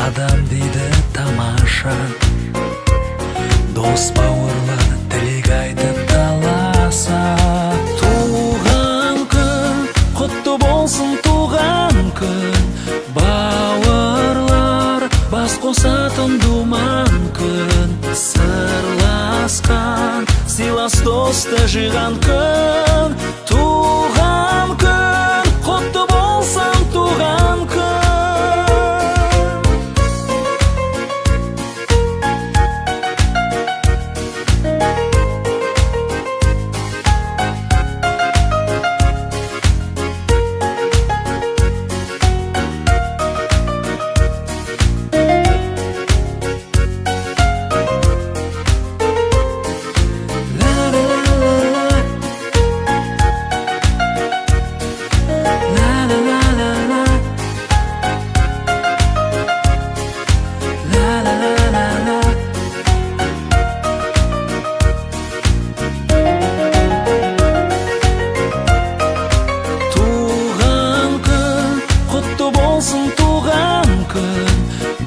адам дейді тамаша, дос бауырлар тілек айтып таласа. Туған күн, құтты болсын туған күн, бауырлар бас қосатын думан күн. Сырласқан сыйлас досты жиған күн, туған күн, құтты болсын туған күн.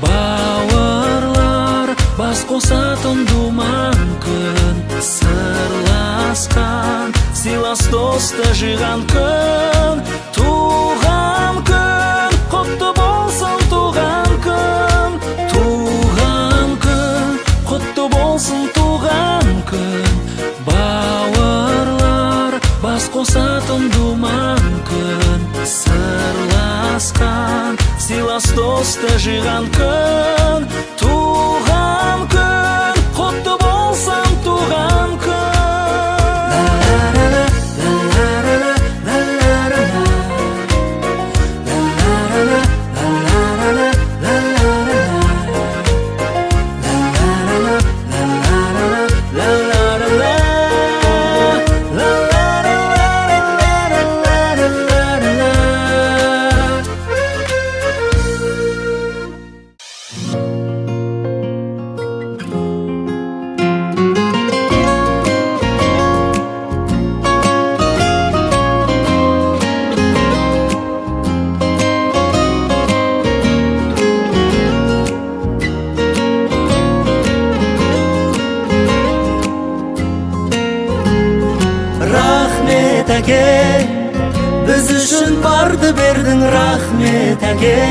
Бауырлар бас қосатын думан күн, сырласқан сыйлас досты жиған күн, туған күн, құтты болсын туған күн. Туған күн, құтты болсын туған күн, бауырлар бас қосатын думан күн. Сырласқан сыйлас досты жиған күн, туған күн, құтты болсын туған күн. Біз үшін барды бердің, рахмет әке.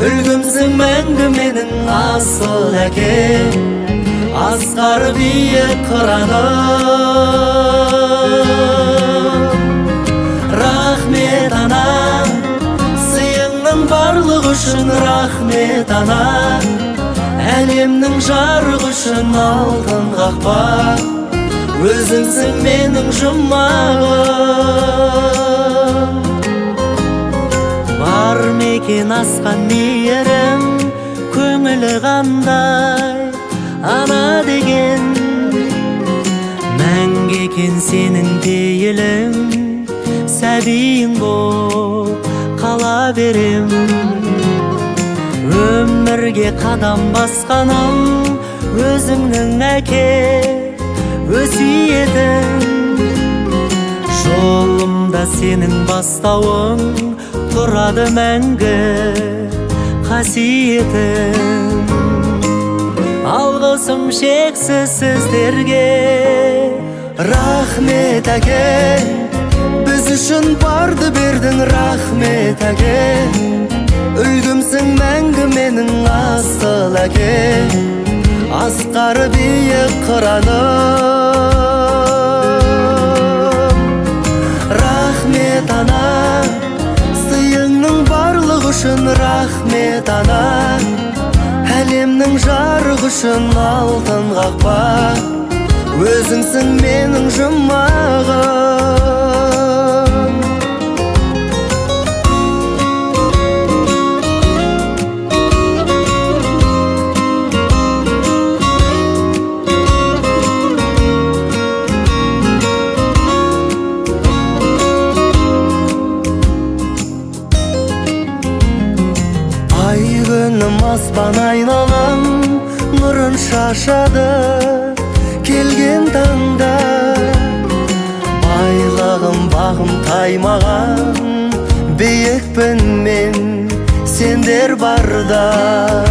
Үлгімсің мәңгі менің асыл әке, асқар биік қыраным. Рахмет ана, сыйыңның барлық үшін рахмет ана. Әлемнің жарық үшін алтын қақпа, өзіңсің менің жұмағым. Бар мекен асқан мейірім, көңілі қандай ана деген. Мәңгі екен сенің пейілің, сәбиің боп қала берем. Өмірге қадам басқаным, өзіңнің әке өсиетің. Жолымда сенің бастауың, тұрады мәңгі қасиетің. Алғысым шексіз сіздерге, рахмет әке. Біз үшін барды бердің, рахмет әке. Үлгімсің мәңгі менің асыл әке, асқар биік қыраным. Рахмет ана, сыйыңның барлық үшін рахмет ана. Әлемнің жарық үшін алтын қақпа, өзіңсің менің жұмағым. Аспан айналам нұрын шашады, келген таңда байлығым бағым таймаған, биікпін мен сендер сендер барда,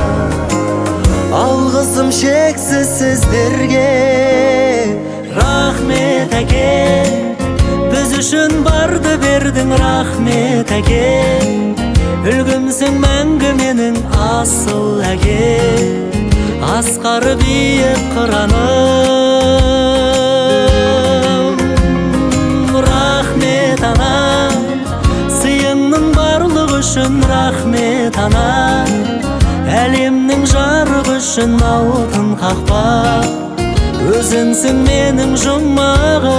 алғысым шексіз сіздерге. Рахмет әке, біз үшін барды бердің. Рахмет әке, үлгімсің мәңгі менің асыл әке. Асқары биік қыраным, рахмет ана, сыйыңның барлық үшін. Рахмет ана, әлемнің жарық үшін алтын қақпа, өзіңсің менің жұмағым.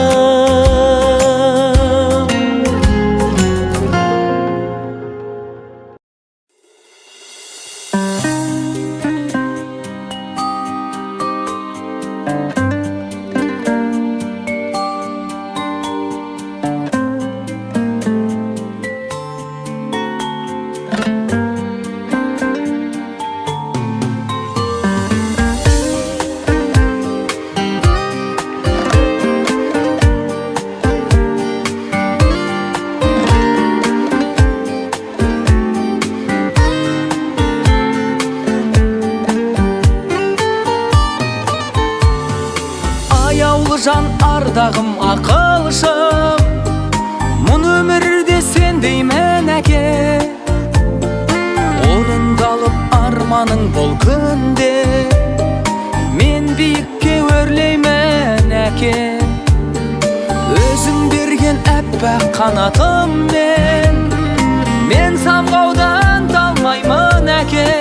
Жан ардағым ақылшым, мұн өмірде сендеймін әке. Орындалып арманың бұл күнде, мен биікке өрлеймін әке. Өзің берген әппақ қанатыммен, мен самғаудан талмаймын әке.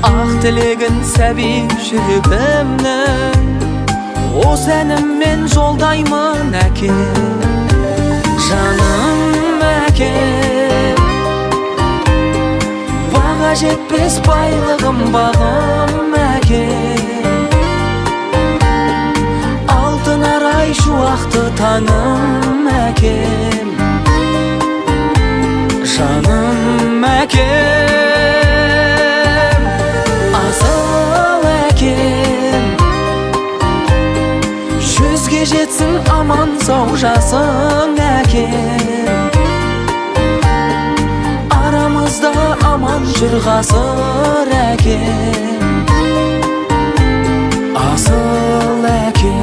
Ақ тілегін сәби жүрегімнің, осы әніммен жолдаймын әке. Жаным әке, баға жетпес байлығым бағым әке. Алтын арай шуақты таңым әкем. Жаным әкем, асыл әкем, жүзге жетсін аман сау жасың әкем. Арамызда аман жүр ғасыр әкем. Асыл әкем.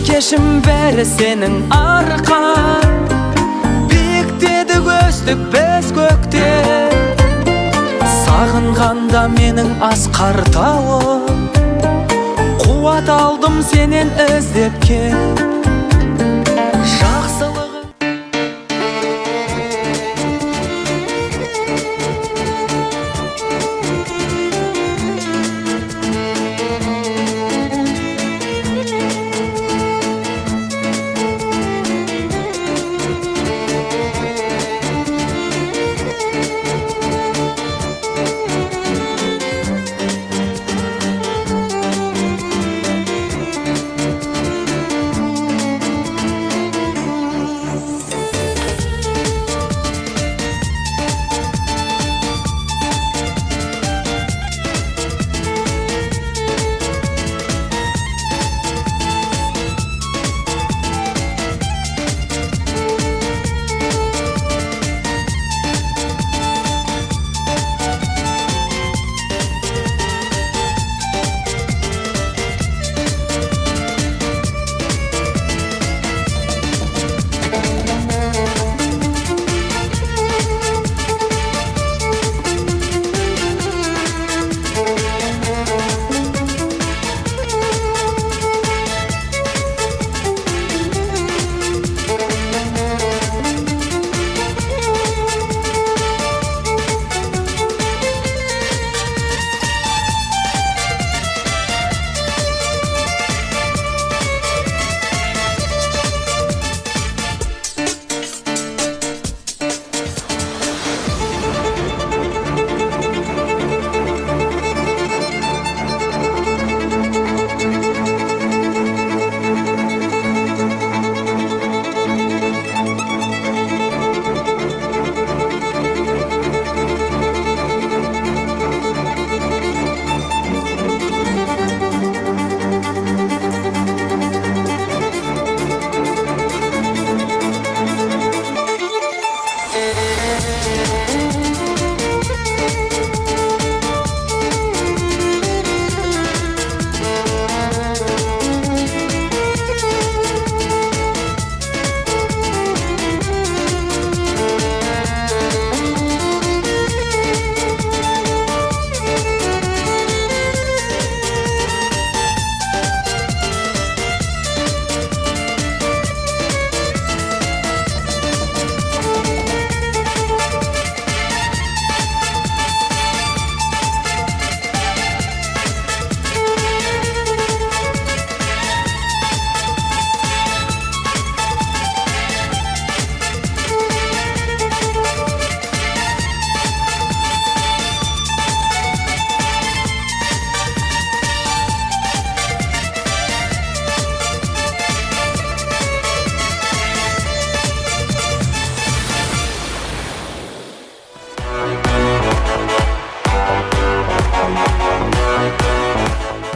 Кешім бәрі сенің арқан, биіктедік өстік біз көкте. Сағынғанда менің асқар тауым, қуат алдым сенен іздеп кел. Жақсылығың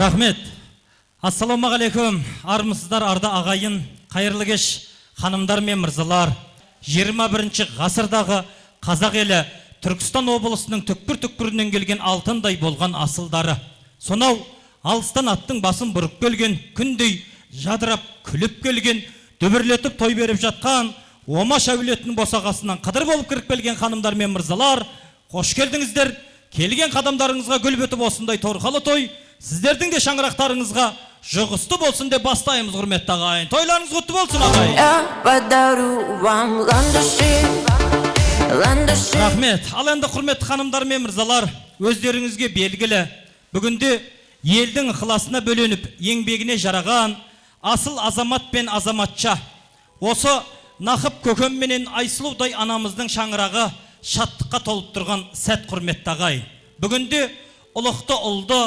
Рахмет. Ассаламағалейкум. Армысыздар арда ағайын, қайырлы кеш, ханымдар мен мырзалар. 21-ші ғасырдағы қазақ елі Түркістан облысының түкпір-түкпірінен келген алтындай болған асылдары. Сонау алыстан аттың басын бұрып келген, күндей жадырап күліп келген, дүбірлетіп той беріп жатқан Омаш әулетінің босағасынан қыдыр болып кіріп келген ханымдар мен мырзалар, қош келдіңіздер. Келген қадамдарыңызға гүл бітіп осындай торқалы той, сіздердің де шаңырақтарыңызға жұғысты болсын деп бастаймыз, құрметті ағайын. Тойларыңыз құтты болсын, ағайын. Рахмет. Ал енді құрметті ханымдар мен мырзалар, өздеріңізге белгілі, бүгінде елдің ықыласына бөленіп, еңбегіне жараған асыл азамат пен азаматша, осы Нақып көкем менен Айсұлудай анамыздың шаңырағы шаттыққа толып тұрған сәт, құрметті ағайын. Бүгінде ұлықты ұлды,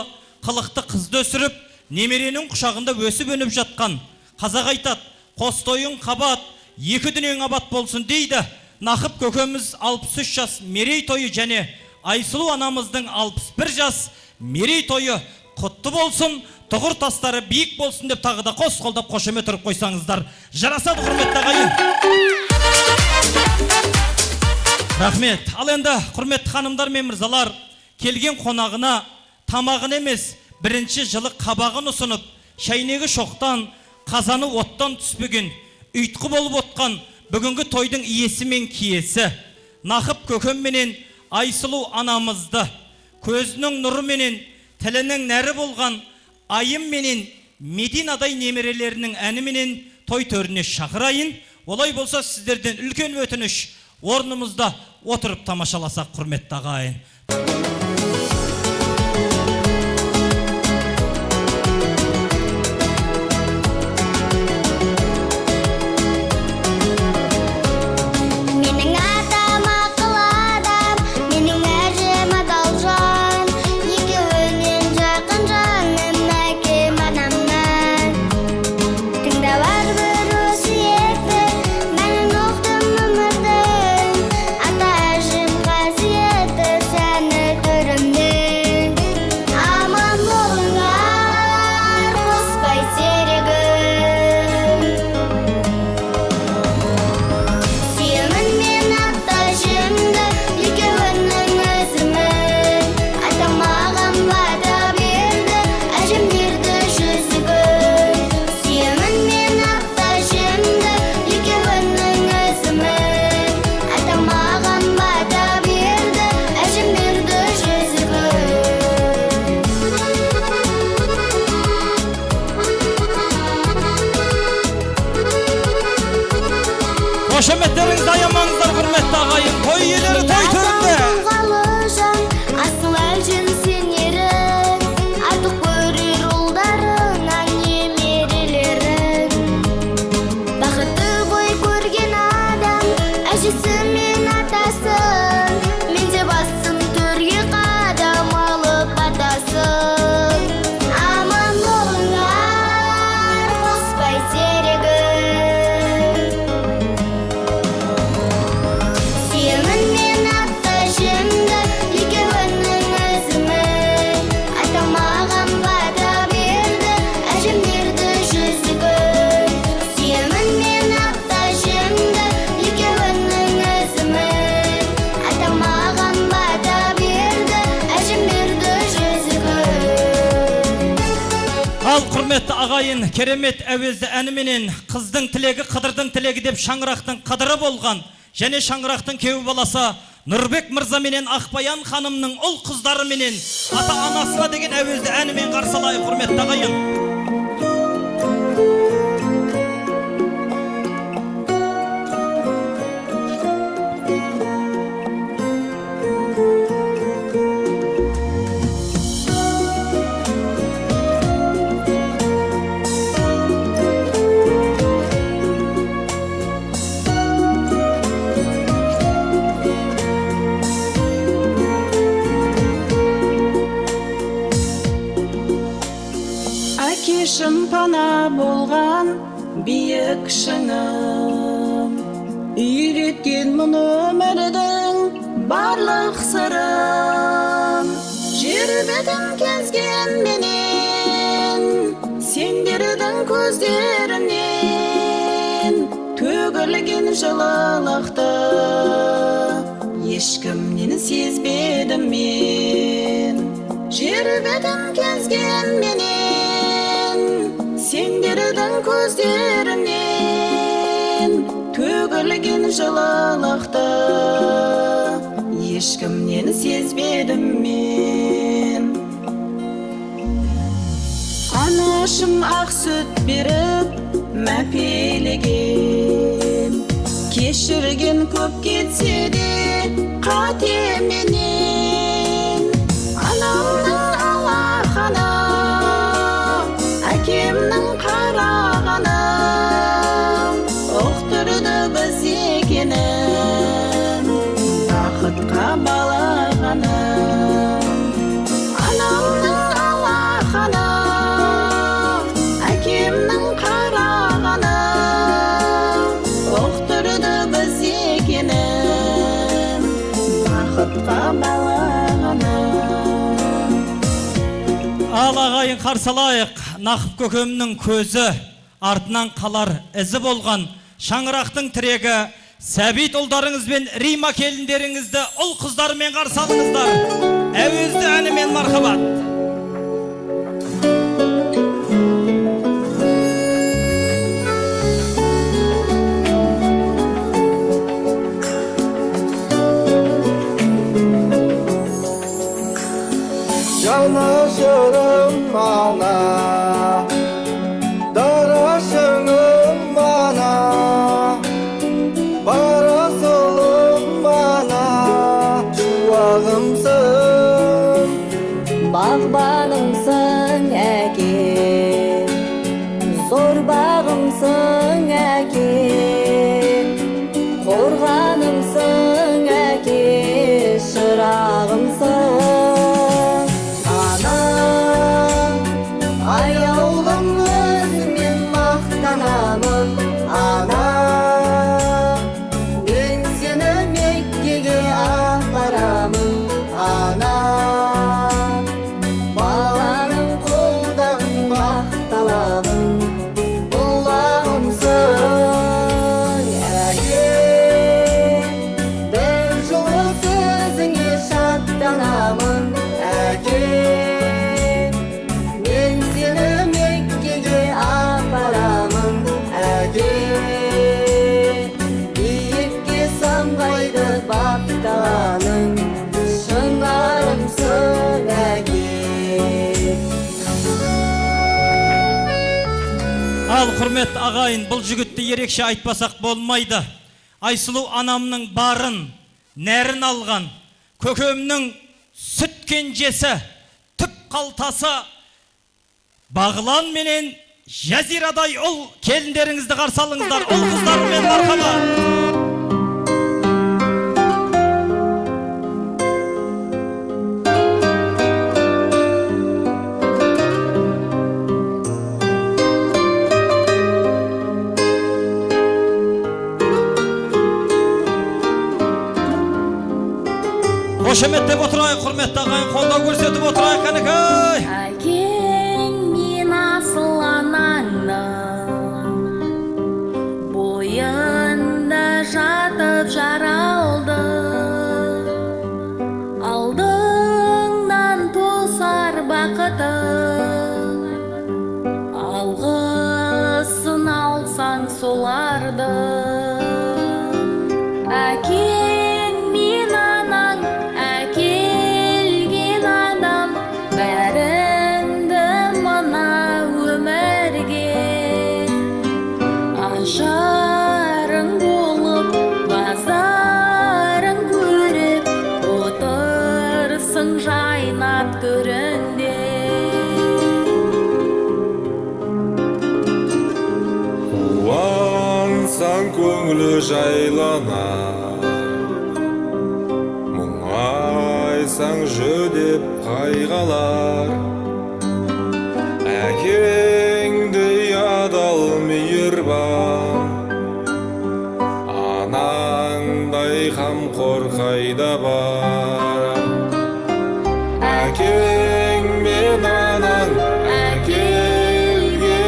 қылықты қызды өсіріп, немеренің құшағында өсіп өніп жатқан қазақ айтады, қос тойың қабат, екі дүниең абат болсын дейді. Нақып көкеміз 63 жас мерей тойы және Айсұлу анамыздың 61 жас мерей тойы құтты болсын, тұғыр тастары биік болсын деп тағы да қос қолдап қошемет тұрып қойсаңыздар жарасады, құрметті ағайын. Рахмет. Ал енді құрметті ханымдар мен мырзалар, келген қонағына тамағын емес, бірінші жылы қабағын ұсынып, шайнегі шоқтан, қазаны оттан түспеген, ұйтқы болып отқан бүгінгі тойдың иесі мен киесі Нақып көкем менен Айсұлу анамызды көзінің нұры менен тілінің нәрі болған айым менен Мединадай немерелерінің әні менен той төріне шақырайын. Олай болса сіздерден үлкен өтініш, орнымызда отырып тамашаласақ, құрметті ағайын. Қошеметтеріңіз аямаңыздар, құрметті ағайын. Той иелері той төрінде. Асыл әлжен сенерін, артық көрер ұлдарынан немерелерін. Бақытты ғой көрген адам, әжесі мен атасын. Мен де басым төрге қадам алып атасын. Аман болыңар, қоспай серегі. Құрметті ағайын, керемет әуезді әніменен қыздың тілегі қыдырдың тілегі деп шаңырақтың қыдыры болған және шаңырақтың кеуі баласы Нұрбек мырза менен Ақбаян ханымның ұл қыздары менен ата анасына деген әуезді әнімен қарсалайық, құрметті ағайын. Шымпана болған биік шыңым, үйреткен мұны өмірдің барлық сырым. Жер бетін кезген менен сендердің көздерінен төгілген жылылықты ешкімнен сезбедім мен. Жер бетін кезген менен сендердің көздерінен төгілген жылылықты ешкімнен сезбедім мен. Анашым ақ сүт беріп мәпелеген, кешірген көп кетсе де қатеменен. Анамның алақаны, әкемнің қарағаны ұқтырды біз екенін, бақытқа балағанын. Анамның алақаны, әкемнің қарағаны ұқтырды біз екенін, бақытқа балағанын. Ал ағайын қарсы алайық. Нақып көкемнің көзі, артынан қалар ізі болған шаңырақтың тірегі Сәбит ұлдарыңыз бен Рима келіндеріңізді ұл қыздарымен қарсы алыңыздар. Әуезді әнімен мархабат. Жанашырым ана, дарашыңым ана, парасылым ана, шуағымсың. Бағбанымсың әке, зор бағымсың әке, қорғанымсың әке, шырағымсың. Аяулым өзіңмен мақтанамын ана, мен сені Меккеге апарамын ана, баланың қолдан мақталамын, бұлағымсың әке, бір жылы сөзіңе шаттанамын әке. Биікке самғайды баптағаның, шыңарымсың әке. Ал құрмет ағайын, бұл жігітті ерекше айтпасақ болмайды. Айсұлу анамның барын, нәрін алған, көкемнің сүт кенжесі, түп қалтасы, Бағлан менен Жазирадай ұл келіндеріңізді қарсы алыңыздар, ұл қыздарымен мархабат. Қошеметтеп отырайық, құрметті ағайын, қолдау көрсетіп отырайық кәнекей. Әкең мен асыл анаңның бойында жатып жаралды, алдыңнан тосар бақыты, алғысын алсаң соларды. Әкең мен анаң әкелген адам, бәріңді мына өмірге ажарың болып, базарың көріп, отырсың жайнап төрінде. Қуансаң көңілі жайланар, мұңайсаң жүдеп қайғалар. Әкеңдей адал мейірбан, анаңдай қамқор қайда бар. Әкең мен анаң әкелген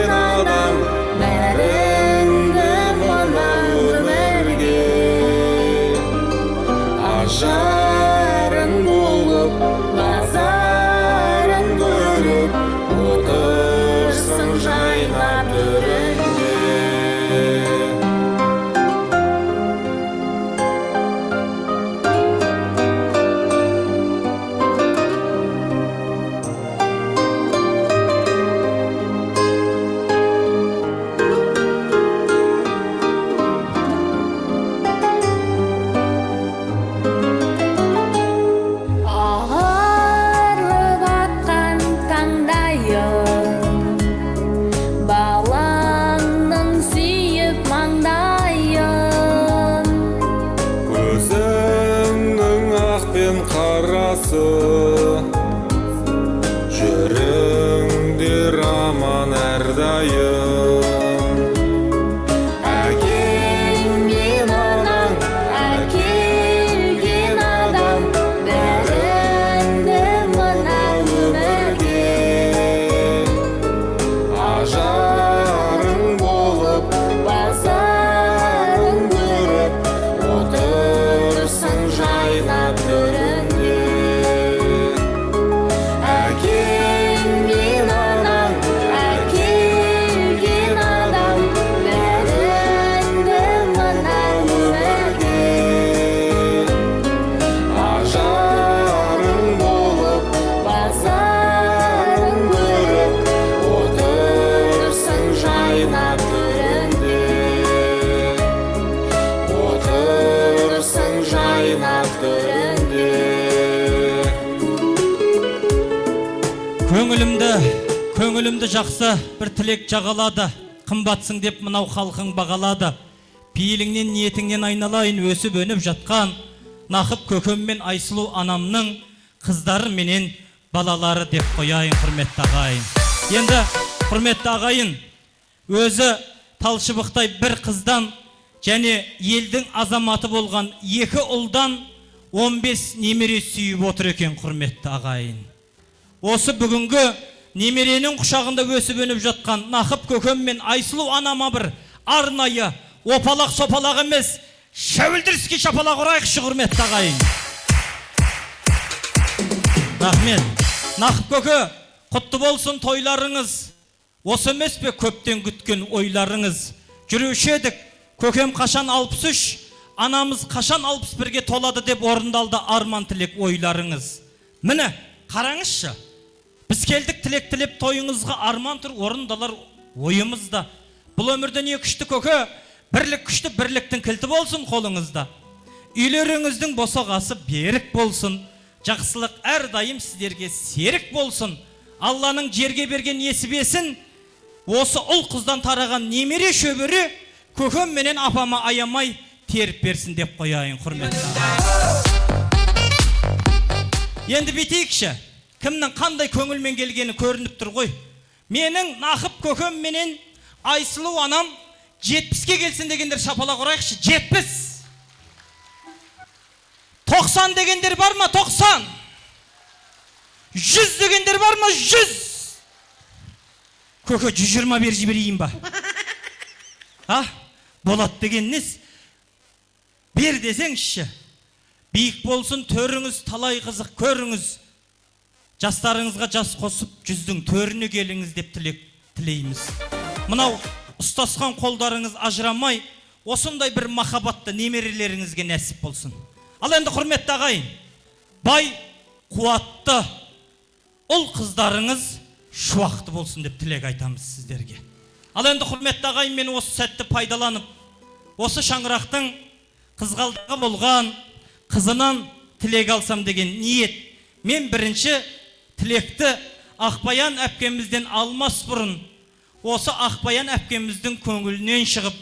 жақсы жүріңдер аман әрдайым әкең мен анаң әкелген адам бәріңді мына өмірге ажарың болып базарың көріп отырсың жайнап төрінде әкең мен анаң әкелген адам бәріңді мына өмірге ажарың болып базарың көріп отырсың жайнап төрінде отырсың жайнап төрінде көңілімді жақсы бір тілек жағалады қымбатсың деп мынау халқың бағалады пейіліңнен ниетіңнен айналайын өсіп өніп жатқан нақып көкем мен айсұлу анамның қыздары менен балалары деп қояйын құрметті ағайын енді құрметті ағайын өзі талшыбықтай бір қыздан және елдің азаматы болған екі ұлдан 15 немере сүйіп отыр екен құрметті ағайын осы бүгінгі немеренің құшағында өсіп өніп жатқан нақып көкем мен айсұлу анама бір арнайы опалақ сопалақ емес шәуілдіріске шапалақ ұрайықшы құрметті ағайын рахмет нақып көке құтты болсын тойларыңыз осы емес пе көптен күткен ойларыңыз жүруші едік көкем қашан 63 анамыз қашан 61-ге толады деп орындалды арман тілек ойларыңыз міне қараңызшы біз келдік тілек тілеп тойыңызға арман тұр орындалар ойымызда бұл өмірде не күшті көке бірлік күшті бірліктің кілті болсын қолыңызда үйлеріңіздің босағасы берік болсын жақсылық әрдайым сіздерге серік болсын Алланың жерге берген несібесін осы ұл қыздан тараған немере шөбере көкем менен апама аямай теріп берсін деп қояйын құрметті енді бетейікші кімнің қандай көңілмен келгені көрініп тұр ғой менің нақып көкем менен айсұлу анам 70-ке келсін дегендер шапалақ ұрайықшы 70 90 дегендер бар ма 90 100 дегендер бар ма 100 көке 120 бер жіберейін ба болады деген нес бер десеңші биік болсын төріңіз талай қызық көріңіз жастарыңызға жас қосып жүздің төріне келіңіз деп тілейміз мынау ұстасқан қолдарыңыз ажырамай осындай бір махаббатты немерелеріңізге нәсіп болсын ал енді құрметті ағайын бай қуатты ұл қыздарыңыз шуақты болсын деп тілек айтамыз сіздерге ал енді құрметті ағайын мен осы сәтті пайдаланып осы шаңырақтың қызғалдағы болған қызынан тілек алсам деген ниет мен бірінші тілекті Ақбаян әпкемізден алмас бұрын осы Ақбаян әпкеміздің көңілінен шығып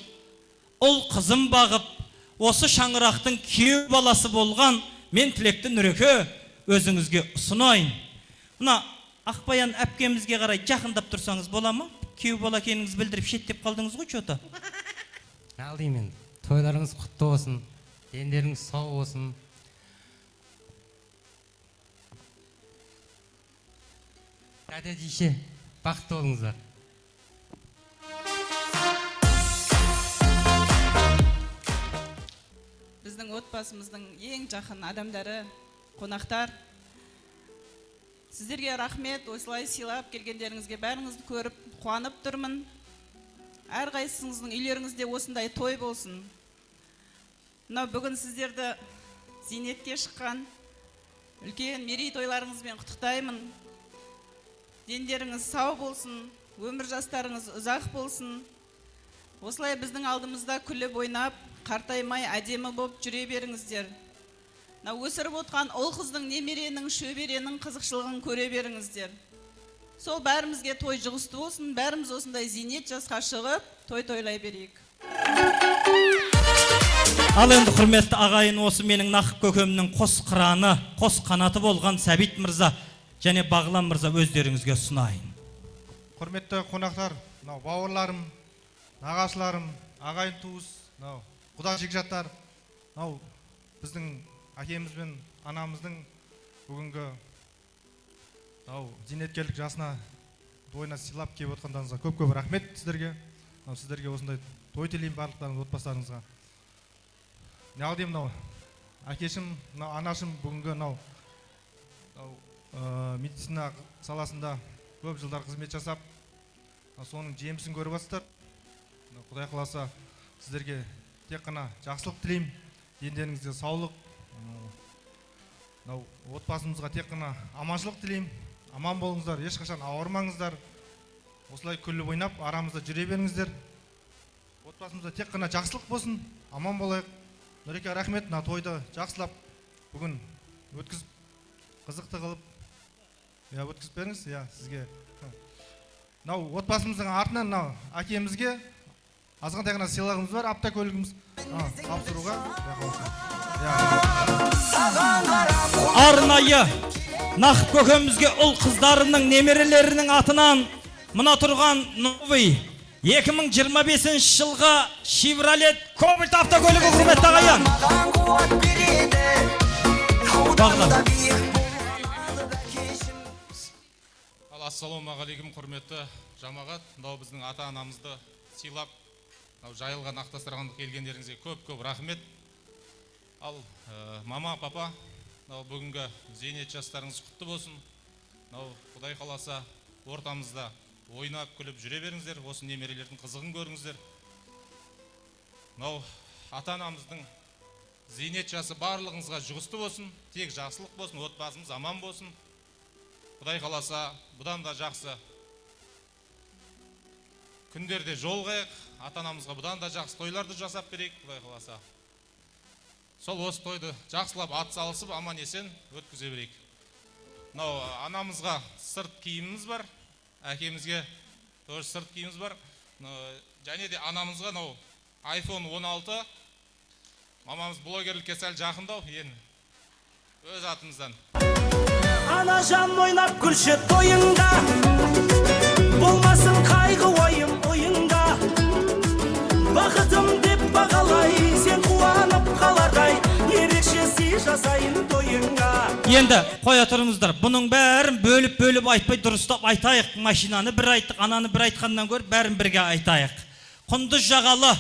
ұл қызым бағып осы шаңырақтың күйеу баласы болған мен тілекті Нүреке өзіңізге ұсынайын мына Ақбаян әпкемізге қарай жақындап тұрсаңыз бола ма күйеу бала екеніңізді білдіріп шеттеп қалдыңыз ғой че-то ал деймін тойларыңыз құтты болсын дендеріңіз сау болсын әдетінше бақытты болыңыздар біздің отбасымыздың ең жақын адамдары қонақтар сіздерге рахмет осылай сыйлап келгендеріңізге бәріңізді көріп қуанып тұрмын әрқайсыңыздың үйлеріңізде осындай той болсын мынау бүгін сіздерді зейнетке шыққан үлкен мерейтойларыңызбен құттықтаймын дендеріңіз сау болсын өмір жастарыңыз ұзақ болсын осылай біздің алдымызда күліп ойнап қартаймай әдемі болып жүре беріңіздер өсіріп отқан ұл қыздың немеренің шөберенің қызықшылығын көре беріңіздер сол бәрімізге той жұғысты болсын бәріміз осындай зейнет жасқа шығып той тойлай берейік Ал енді құрметті ағайын, осы менің нақып көкемнің қос қыраны, қос қанаты болған Сәбит мырза және Бағлан мырза өздеріңізге ұсынайын. Құрметті қонақтар, мынау бауырларым, нағашыларым, ағайын туыс, мынау құда жекжаттар, мынау біздің әкеміз бен анамыздың бүгінгі мынау зейнеткерлік жасына тойына сыйлап келіп отқандарыңызға көп-көп рахмет сіздерге. Сіздерге осындай той тілеймін барлықтарыңыз отбасыларыңызға. Неғылдеймін, мынау әкешім, мынау анашым бүгінгі мынау медицина саласында көп жылдар қызмет жасап, соның жемісін көріп жатсыздар. Құдай қаласа сіздерге тек қана жақсылық тілеймін, дендеріңізде саулық, отбасымызға тек қана аманшылық тілеймін. Аман болыңыздар, ешқашан ауырмаңыздар. Осылай күліп ойнап, арамызда жүре беріңіздер. Отбасымызда тек қана жақсылық болсын, аман болайық. Нұреке, рахмет, мына тойды жақсылап бүгін өткізіп, қызықты қылып, өткізіп беріңіз, сізге. Мынау отбасымыздың артынан мынау әкемізге азғантай ғана сыйлығымыз бар, автокөлігіміз тапсыруға. Арнайы нақып көкемізге ұл қыздарының немерелерінің атынан мына тұрған новый 2025 жылға Chevrolet Cobalt автокөлігі құрметті ағайын. Бағлан. Ассалаумағалейкум, құрметті жамағат. Мынау біздің ата-анамызды сыйлап, жайылған ақтастырғандық келгендеріңізге көп-көп рахмет. Ал мама, папа, бүгінгі зейнет жастарыңыз құтты болсын. Құдай қаласа ортамызда ойнап күліп жүре беріңіздер, осы немерелердің қызығын көріңіздер. Ата-анамыздың зейнет жасы барлығыңызға жұғысты болсын, тек жақсылық болсын, отбасымыз аман болсын. Құдай қаласа бұдан да жақсы күндерде жолғайық, ата-анамызға бұдан да жақсы тойларды жасап берейік, Құдай қаласа. Сол осы тойды жақсылап ат салысып, аман есен өткізе берейік. Анамызға сырт киіміміз бар, әкемізге тоже сырт киіміміз бар. Және де анамызға iPhone 16, мамамыз блогерлікке сәл жақындау, өз атымыздан. Ана жан ойлап күлші тойыңда, болмасын қайғы ойым ойыңда. Бақытым деп бағалай, сен қуанып қалардай, ерекше сый жасайын тойыңа. Енді қоя тұрыңыздар, бұның бәрін бөліп айтпай дұрыстап айтайық. Машинаны бір айттық, ананы бір айтқаннан көр, бәрін бірге айтайық. Құндыз жағалы,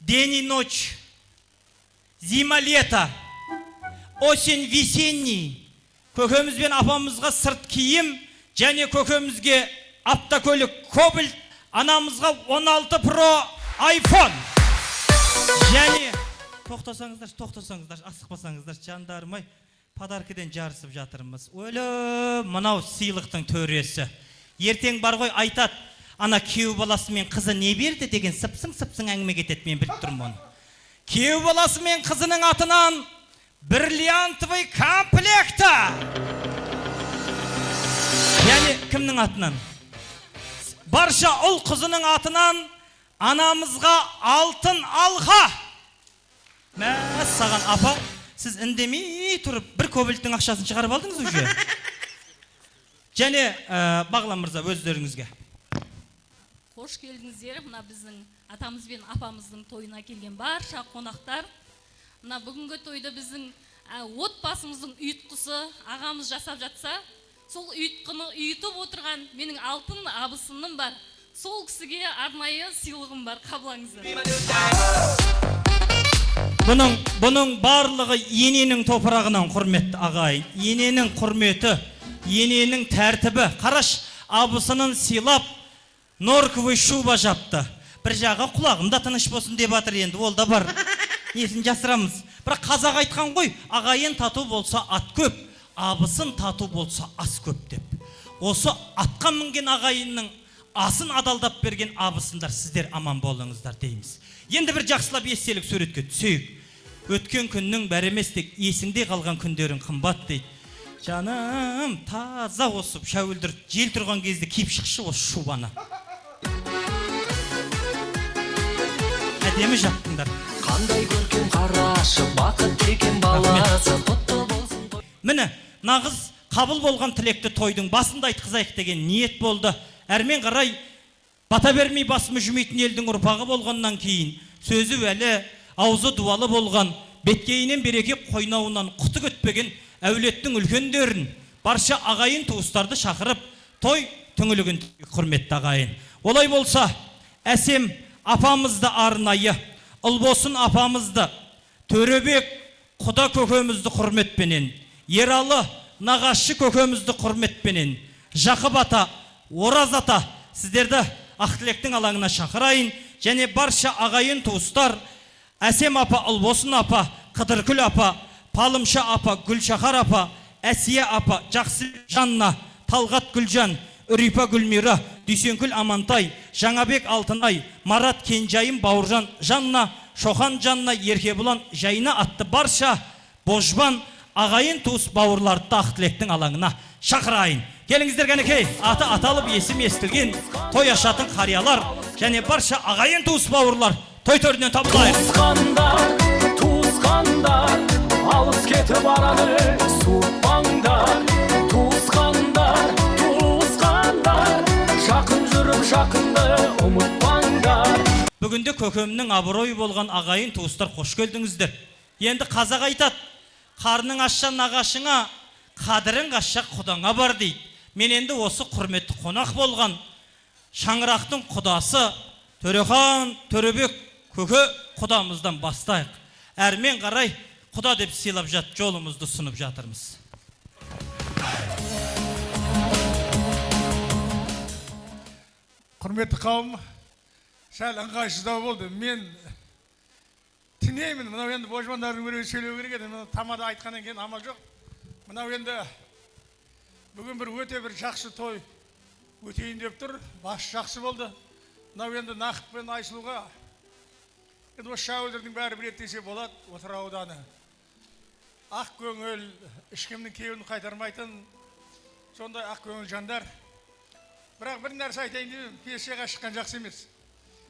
день и ночь, зима-лето, осень-весенний. Көкеміз бен апамызға сырт киім, және көкемізге автокөлік Cobalt, анамызға 16 Pro iPhone. Және тоқтасаңыздар, асықпасаңыздар, жандарым-ай, подаркіден жарысып жатырмыз. Өлі, мынау сыйлықтың төресі. Ертең бар ғой айтат, ана күйеу баласы мен қызы не берді деген сыпсың әңгіме кетеді, мен біліп тұрмын оны. Күйеу баласы мен қызының атынан бриллиантовый комплекта. Яғни кімнің атынан? Барша ұл қызының атынан анамызға алтын алға. Мәс саған апа, сіз үндемей тұрып бір Cobalt'ың ақшасын шығарып алдыңыз уже. Және Бағлан мырза өздеріңізге. Қош келдіңіздер, мына біздің атамыз бен апамыздың тойына келген барша қонақтар. Мына бүгінгі тойды біздің отбасымыздың ұйытқысы ағамыз жасап жатса, сол ұйытқыны ұйытып отырған менің алтын абысыным бар. Сол кісіге арнайы сыйлығым бар, қабылдаңыздар. Бұның барлығы ененің топырағынан, құрметті ағайын. Ененің құрметі, ененің тәртібі. Қараш, абысының сыйлап, норковый шуба жапты. Бір жағы құлағымда тыныш болсын деп атыр енді, ол да бар. Несін жасырамыз. Бірақ қазақ айтқан ғой, ағайын тату болса ат көп, абысын тату болса ас көп деп. Осы атқа мінген ағайынның асын адалдап берген абысындар, сіздер аман болыңыздар дейміз. Енді бір жақсылап естелік суретке түсейік. Өткен күннің бәрі емес тек есіңде қалған күндерің қымбат дейді. Жаным, таза осып, шәуілдір, жел тұрған кезде киіп шықшы осы шубаны. Әдемі жаттыңдар. қандай көркем қарашы, бақыт екен баласы, құтты болсын той. Міне, нағыз қабыл болған тілекті тойдың басында айтқызайық деген ниет болды. Әрмен қарай бата бермей басымы жүрмейтін елдің ұрпағы болғаннан кейін сөзі әлі, аузы дуалы болған, беткейінен береке қойнауынан құты көтпеген әулеттің үлкендерін, барша ағайын туыстарды шақырып, той түңілігін құрметті ағайын. Олай болса, Әсем апамызды арнайы, Ұлбосын апамызды, Төребек құда көкемізді құрметпенен, Ералы нағашы көкемізді құрметпенен, Жақып ата, Ораз ата, сіздерді Ақтілектің алаңына шақырайын, және барша ағайын туыстар, Әсем апа, Ұлбосын апа, Қыдыркүл апа, Палымша апа, Гүлшахар апа, Әсия апа, Жақсы Жанна, Талғат Гүлжан, Үрипа Гүлмира, Дүйсенкүл Амантай, Жаңабек Алтынай, Марат Кенжайым Бауыржан Жанна, Шохан Жанна, Еркебұлан Жайна атты барша божбан ағайын туыс бауырларды Ақтілектің алаңына шақырайын. Келіңіздер кәнекей, аты аталып есім естілген той ашатын қариялар және барша ағайын туыс бауырлар той төрінен табылайық. Туысқандар, алыс кетіп барады, суытпаңдар. Туысқандар, жақын жүріп жақынды ұмытпаңдар. Бүгінде көкемнің абыройы болған ағайын туыстар қош келдіңіздер. Енді қазақ айтады, қарның ашша нағашыңа, қадірің қашша құдаңа бар дейді. Мен енді осы құрметті қонақ болған шаңырақтың құдасы Төрехан, Төребек көке құдамыздан бастайық. Әрмен қарай құда деп сыйлап жолымызды сұнып жатырмыз. Құрметті қауым, сәл ыңғайсыздау болды. Мен тінеймін, мынау енді божбандардың біреуі сөйлеу керек еді. Тамада айтқаннан кейін амал жоқ. Мынау енді бүгін өте бір жақсы той өтейін деп тұр. Басы жақсы болды. Мынау енді Нақып пен Айсұлуға енді осы шәуілдердің бәрі білет десе болады. Отырар ауданы ақ көңіл, ешкімнің кеуін қайтармайтын сондай ақ көңіл жандар. Бірақ бір нәрсе айтайын деймін, пенсияға шыққан жақсы емес.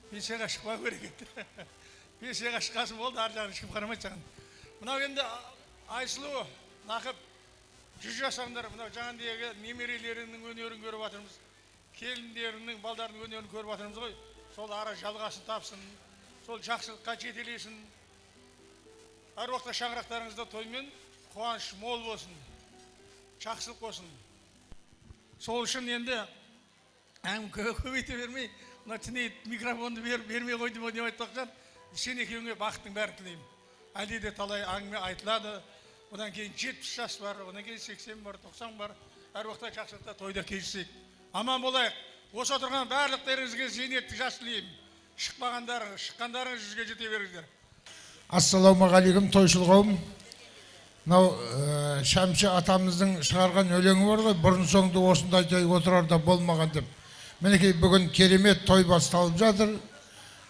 Пенсияға шықпау керек еді. Пенсияға шыққасын болды, ар жағын ешкім қарамайды саған. Мынау енді Айсұлу, Нақып 100 жасаңдар, мынау жаңандегі немерелерінің өнерін көріп жатырмыз. Келіндерінің, балдардың өнерін көріп жатырмыз ғой. Сол ара жалғасын тапсын, сол жақсылыққа жетелесін. Әр уақытта шаңырақтарыңызда тоймен қуаныш мол болсын, жақсылық болсын. Сол үшін енді көбейте бермей, мына тінейт микрофонды бермей қойды ма деп айтпақжан, сен екеуіңе бақыттың бәрін тілеймін. Әлде де талай әңгіме айтылады. Одан кейін 70 жас бар, одан кейін 80 бар, 90 бар. Әр уақытта жақсылықта тойда кездесейік. Аман болайық. Осы отырған барлықтарыңызға зейнетті жас тілеймін. Шыққандарыңыз жүзге жете беріңіздер. Ассалаумағалейкум, тойшыл қауым. Мынау Шәмші атамыздың шығарған өлеңі бар ғой, бұрын соңды осындай той отырарда болмаған деп. Мінекей бүгін керемет той басталып жатыр.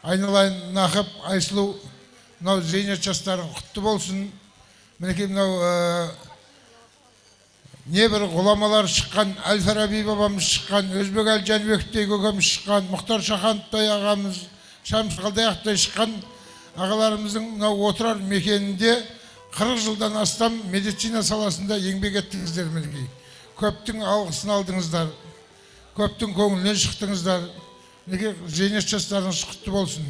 Айналайын Нақып, Айсұлу, мынау зейнет жастарың құтты болсын. Мінекей мынау небір ғұламалар шыққан, Әл-Фараби бабамыз шыққан, Өзбек Әл-Жәнібектей көкеміз шыққан, Мұхтар Шахановтай ағамыз, Шәмші Қалдаяқтай шыққан ағаларымыздың мынау отырар мекенінде 40 жылдан астам медицина саласында еңбек еттіңіздер. Мінекей көптің алғысын алдыңыздар, көптің көңілінен шықтыңыздар. Мінекей зейнет жастарыңыз құтты болсын,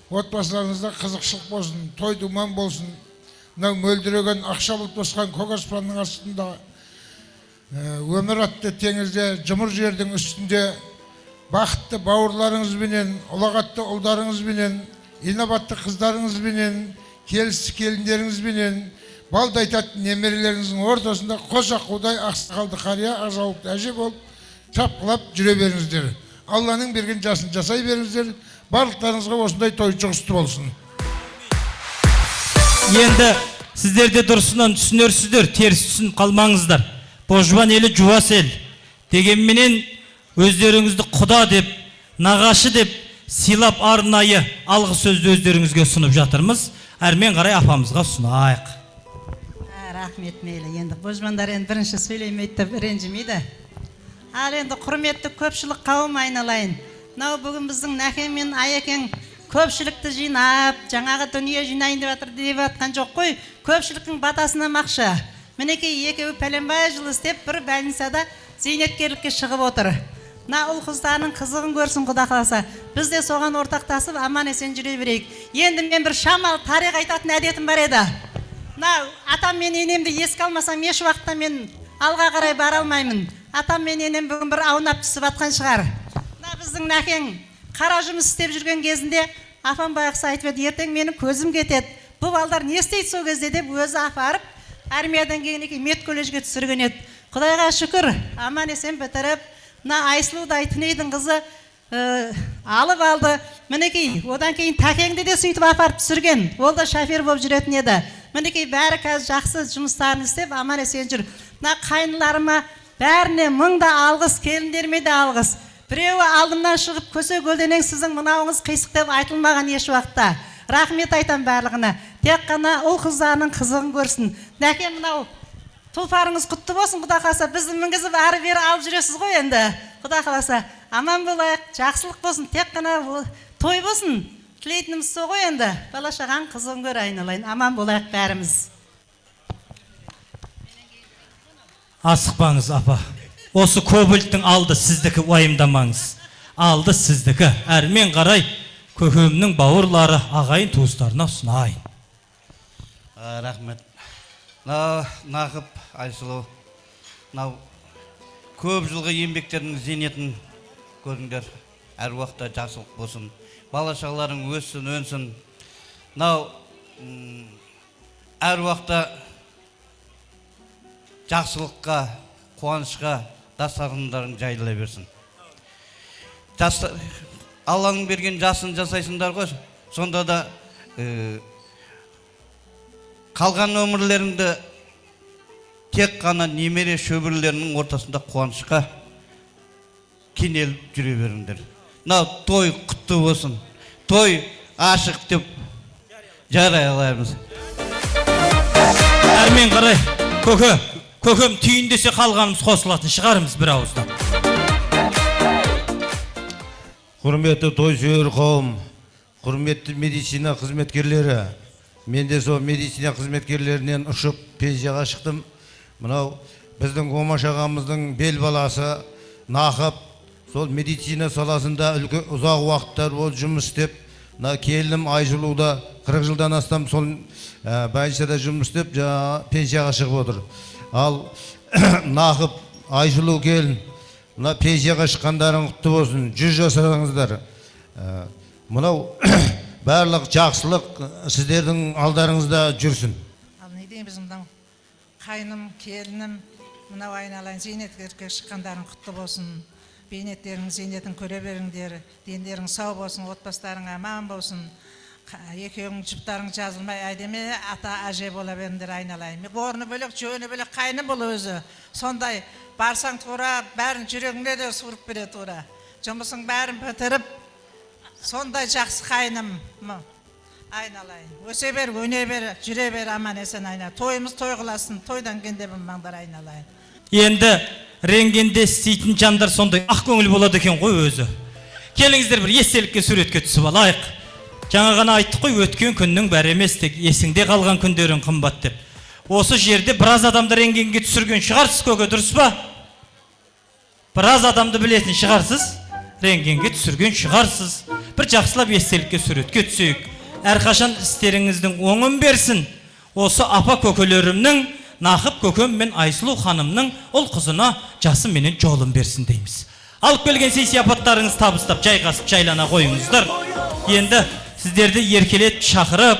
отбасыларыңызда қызықшылық болсын, той думан болсын. Мынау мөлдіреген ақша бұлт басқан көк аспанның астында, өмір атты теңізде, жұмыр жердің үстінде бақытты бауырларыңызбенен, ұлағатты ұлдарыңызбенен, инабатты қыздарыңызбенен, келісті келіндеріңізбенен, балдайтатын немерелеріңіздің ортасында қос аққудай ақсақалды қария, ақжауапты әже болып шапқылап жүре беріңіздер. Алланың берген жасын жасай беріңіздер. Барлықтарыңызға осындай той жұғысты болсын. Енді сіздерде дұрысынан түсінерсіздер, теріс түсін қалмаңыздар. Божбан елі жуас ел. Дегенменен өздеріңізді құда деп, нағашы деп сыйлап арнайы алғы сөзді өздеріңізге сұнып жатырмыз. Әрмен қарай апамызға сұнайық. Рахмет мейлі. Енді божбандар енді бірінші сөйлемейді, ренжімейді. Ал енді құрметті көпшілік қауым айналайын. Мынау бүгін біздің Нәкен мен Аякең көпшілікті жинап, жаңағы дүние жинайын деп жатқан жоқ қой. Көпшіліктің батасына мақша. Мінекей екеуі пәленбай жыл істеп, бір больницада зейнеткерлікке шығып отыр. Ұл қыздарының қызығын көрсін Құда қаласа. Біз де соған ортақтасып, аман есен жүре берейік. Енді мен бір шамал тарих айтатын әдетім бар еді. Атам мен енемді еске алмасам, еш уақытта мен алға қарай бара алмаймын. Атам мен енем бүгін бір аунап түсіп атқан шығар. Біздің нәкең қара жұмыс істеп жүрген кезінде апам байқысы айтып еді, ертең менің көзім кетеді. Бұл балдар не істейді сол кезде деп өзі апарып, армиядан келгеннен мед колледжге түсірген еді. Құдайға шүкір, аман есен бітіріп, Айсұлуды Айтынайдың қызы алып алды. Мінекей, одан кейін тәкеңді де сөйтіп апарып түсірген. Ол да шофер болып жүретін еді. Мінекей, бәрі қазір жақсы жұмыстарын істеп, аман есен жүр. Қайныларыма бәріне мыңда алғыс, келіндеріме де алғыс. Біреуі алдымнан шығып, көсе көлденең сіздің мынауыңыз қисық деп айтылмаған еш уақытта. Рахмет айтам барлығына. Тек қана ұл қыздарының қызығын көрсін. Нәке, мынау тұлпарыңыз құтты болсын, Құда қаласа. Бізді мінгізіп ары бері алып жүресіз ғой енді. Құда қаласа, аман болайық, жақсылық болсын, тек қана той болсын. Тілейтініміз со ғой енді. Бала шаған қызығын көр айналайын. Аман болайық бәріміз. Асықпаңыз, апа. Осы көбілттің алды сіздікі, уайымдамаңыз. Алды сіздікі. Әрмен қарай көкемнің бауырлары ағайын туыстарына ұсынайын. Рахмет. Нақып, Айсұлу, көп жылғы еңбектердің зейнетін көріңдер. Әр уақытта жақсылық болсын. Бала-шағаларың өссін, өнсін. Әр уақытта жақсылыққа, қуанышқа дастархандарың жайыла берсін. Алланың берген жасын жасайсыңдар ғой. Сонда да қалған өмірлеріңді тек қана немере шөбірлерінің ортасында қуанышқа кенеліп жүре беріңдер. Той құтты болсын. Той ашық деп жарай алаймыз. Әрмен қарай, көкем түйін десе қалғанымыз қосылатын шығарымыз бір ауыздан. Құрметті той сүйер қауым, құрметті медицина қызметкерлері, мен де сол медицина қызметкерлерінен ұшып пенсияға шықтым. Мынау біздің Омаш ағамыздың бел баласы Нақып, сол медицина саласында ұзақ уақыттар болып жұмыс істеп, келінім Айсұлуда 40 жылдан астам сол больницада жұмыс істеп, пенсияға шығып отыр. Ал Нақып, Айсұлу келін, пенсияға шыққандарың құтты болсын, 100 жасарыңыздар. Мынау барлық жақсылық сіздердің алдарыңызда жүрсін. Ал не дейміз, мынау қайным, келінім, мынау айналайын зейнетке шыққандарың құтты болсын. Бейнеттерің зейнетін көре беріңдер, дендерің сау болсын, отбастарың аман болсын. Екеуің жұптарың жазылмай әдеме ата әже бола беріңдер айналайын. Орны бөлек, жөні бөлек қайным бұл өзі. Сондай барсаң тура, бәрін жүрегіңде де суырып береді тура. Жұмысың бәрін бітіріп, сондай жақсы қайным айналайын. Өсе бер, өне бер, жүре бер, аман есен айналайын. Тойымыз той қыласын, тойдан кенде бұлмаңдар айналайын. Енді рентгенде істейтін жандар сондай ақ көңіл болады екен ғой өзі. Келіңіздер бір естелікке суретке түсіп алайық. Жаңа ғана айттық қой, өткен күннің бәрі емес, тек есіңде қалған күндерің қымбат деп. Осы жерде біраз адамды рентгенге түсірген шығарсыз көке, дұрыс па? Біраз адамды білетін шығарсыз, рентгенге түсірген шығарсыз. Бір жақсылап естелікке суретке түсейік. Әрқашан істеріңіздің оңын берсін. Осы апа көкелерімнің, Нақып көкем мен Айсұлу ханымның ұл қызына жасы менен жолын берсін дейміз. Алып келген сый-сияпаттарыңыз табыстап, жайғасып, жайлана қойыңыздар. Енді сіздерді еркелет шақырып,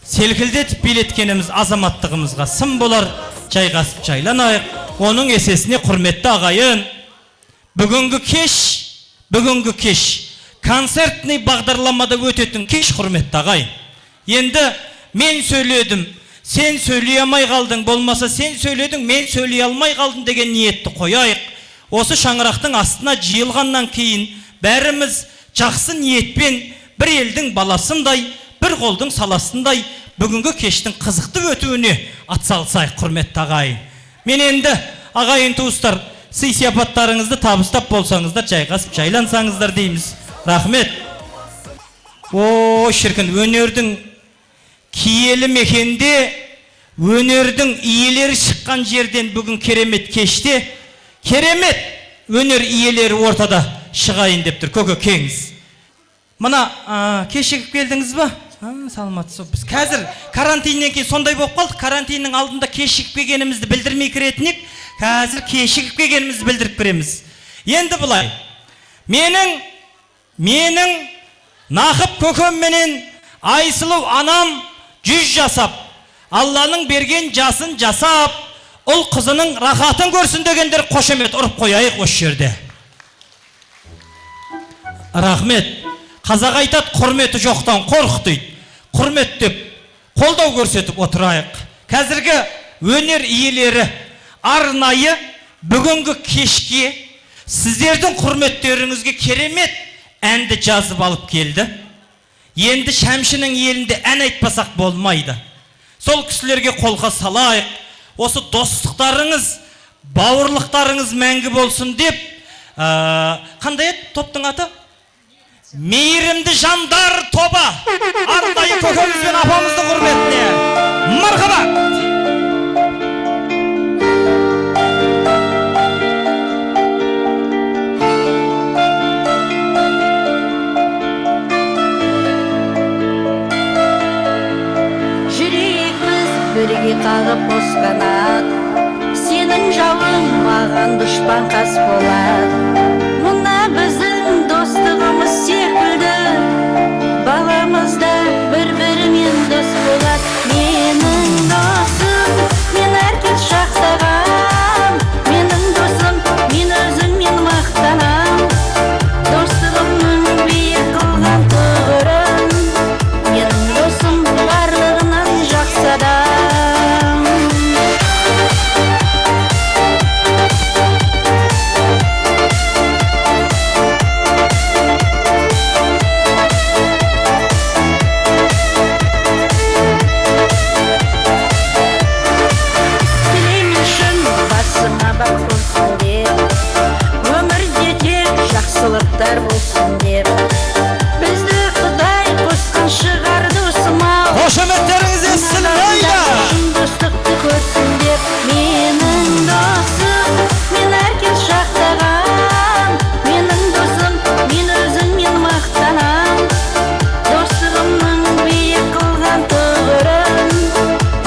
селкілдетіп билеткеніміз азаматтығымызға сын болар. Жайғасып, жайланайық. Оның есесіне құрметті ағайын, бүгінгі кеш, концертный бағдарламада өтетін кеш, құрметті ағайын. Енді мен сөйледім, сен сөйлей алмай қалдың, болмаса сен сөйледің, мен сөйлей алмай қалдым деген ниетті қойайық. Осы шаңырақтың астына жиылғаннан кейін бәріміз жақсы ниетпен бір елдің баласындай, бір қолдың саласындай бүгінгі кештің қызықты өтуіне атсалысайық, құрметті ағайын. Мен енді ағайын туыстар, сый-сияпаттарыңызды табыстап болсаңыздар, жайғасып жайлансаңыздар дейміз. Рахмет. О, шіркін, өнердің киелі мекенде, өнердің иелері шыққан жерден бүгін керемет кеште, керемет өнер иелері ортада шығайын деп тұр. Көке, кеңіз. Мына кешігіп келдіңіз ба? Саламатсыз. Біз қазір карантиннен кейін сондай болып қалдық. Карантиннің алдында кешігіп келгенімізді білдірмей кіретінік, қазір кешігіп келгенімізді білдіріп кіреміз. Енді бұлай, менің Нақып көкем менен Айсылу анам 100 жасап, Алланың берген жасын жасап, ұл қызының рахатын көрсін дегендер қошемет ұрып қояйық осы жерде. Рахмет. Қазақ айтады, құрметі жоқтан қорық дейді. Құрмет деп қолдау көрсетіп отырайық. Қазіргі өнер иелері арнайы бүгінгі кешке сіздердің құрметтеріңізге керемет әнді жазып алып келді. Енді Шәмшінің елінде ән айтпасақ болмайды. Сол кісілерге қолға салайық. Осы достықтарыңыз, бауырлықтарыңыз мәңгі болсын деп, қандай еді топтың аты? Мейірімді жандар тобы. Арнайы көкеміз бен апамыздың құрметіне. Мархабат! Бірге қағып қос қанат, сенің жауың маған дұшпан қас болады. Мұна біздің достығымыз секілді, баламызда бір-бірімен дос болады. Менің досым, мен әркез шақсағам, менің досым, мен өзіңмен мақтанам. Достығымның биік қылған тұғырын, менің досым барлығынан жақсы адам. Жақсылықтар болсын деп, бізді Құдай қосқан шығар досым-ау. Қошеметтеріңіз естілмейді. Достықты көрсін деп, менің досым, мен әркез шақтағам. Менің досым, мен өзіңмен мақтанам. Достығымның биік қылған тұғырын,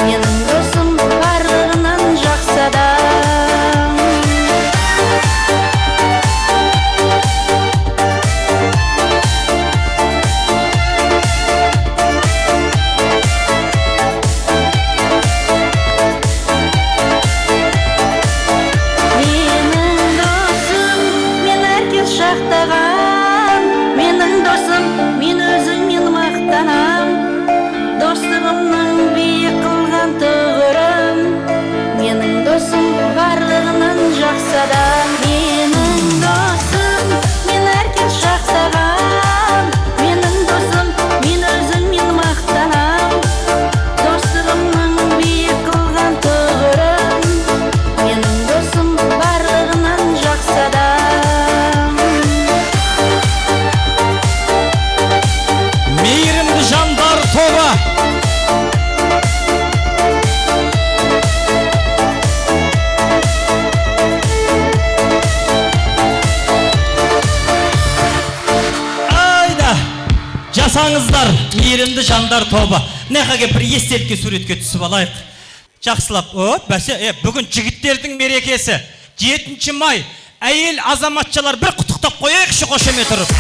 менің досым барлығынан жақсы адам. Достығымның биік қылған тұғырын, менің досым барлығынан жақсы адам. Менің досым, мен әркез шақсағам. Менің досым, мен өзіңмен мақтанам. Достығымның биік қылған тұғырын, менің досым барлығынан жақсы адам. Мейірімді жандар тобы. Жасаңыздар, мейірімді жандар тобы. Нәқаге бір естелікке суретке түсіп алайық. Жақсылап, бәсе, бүгін жігіттердің мерекесі 7 май. Әйел азаматшалар бір құттықтап қояйықшы қошемет ұрып.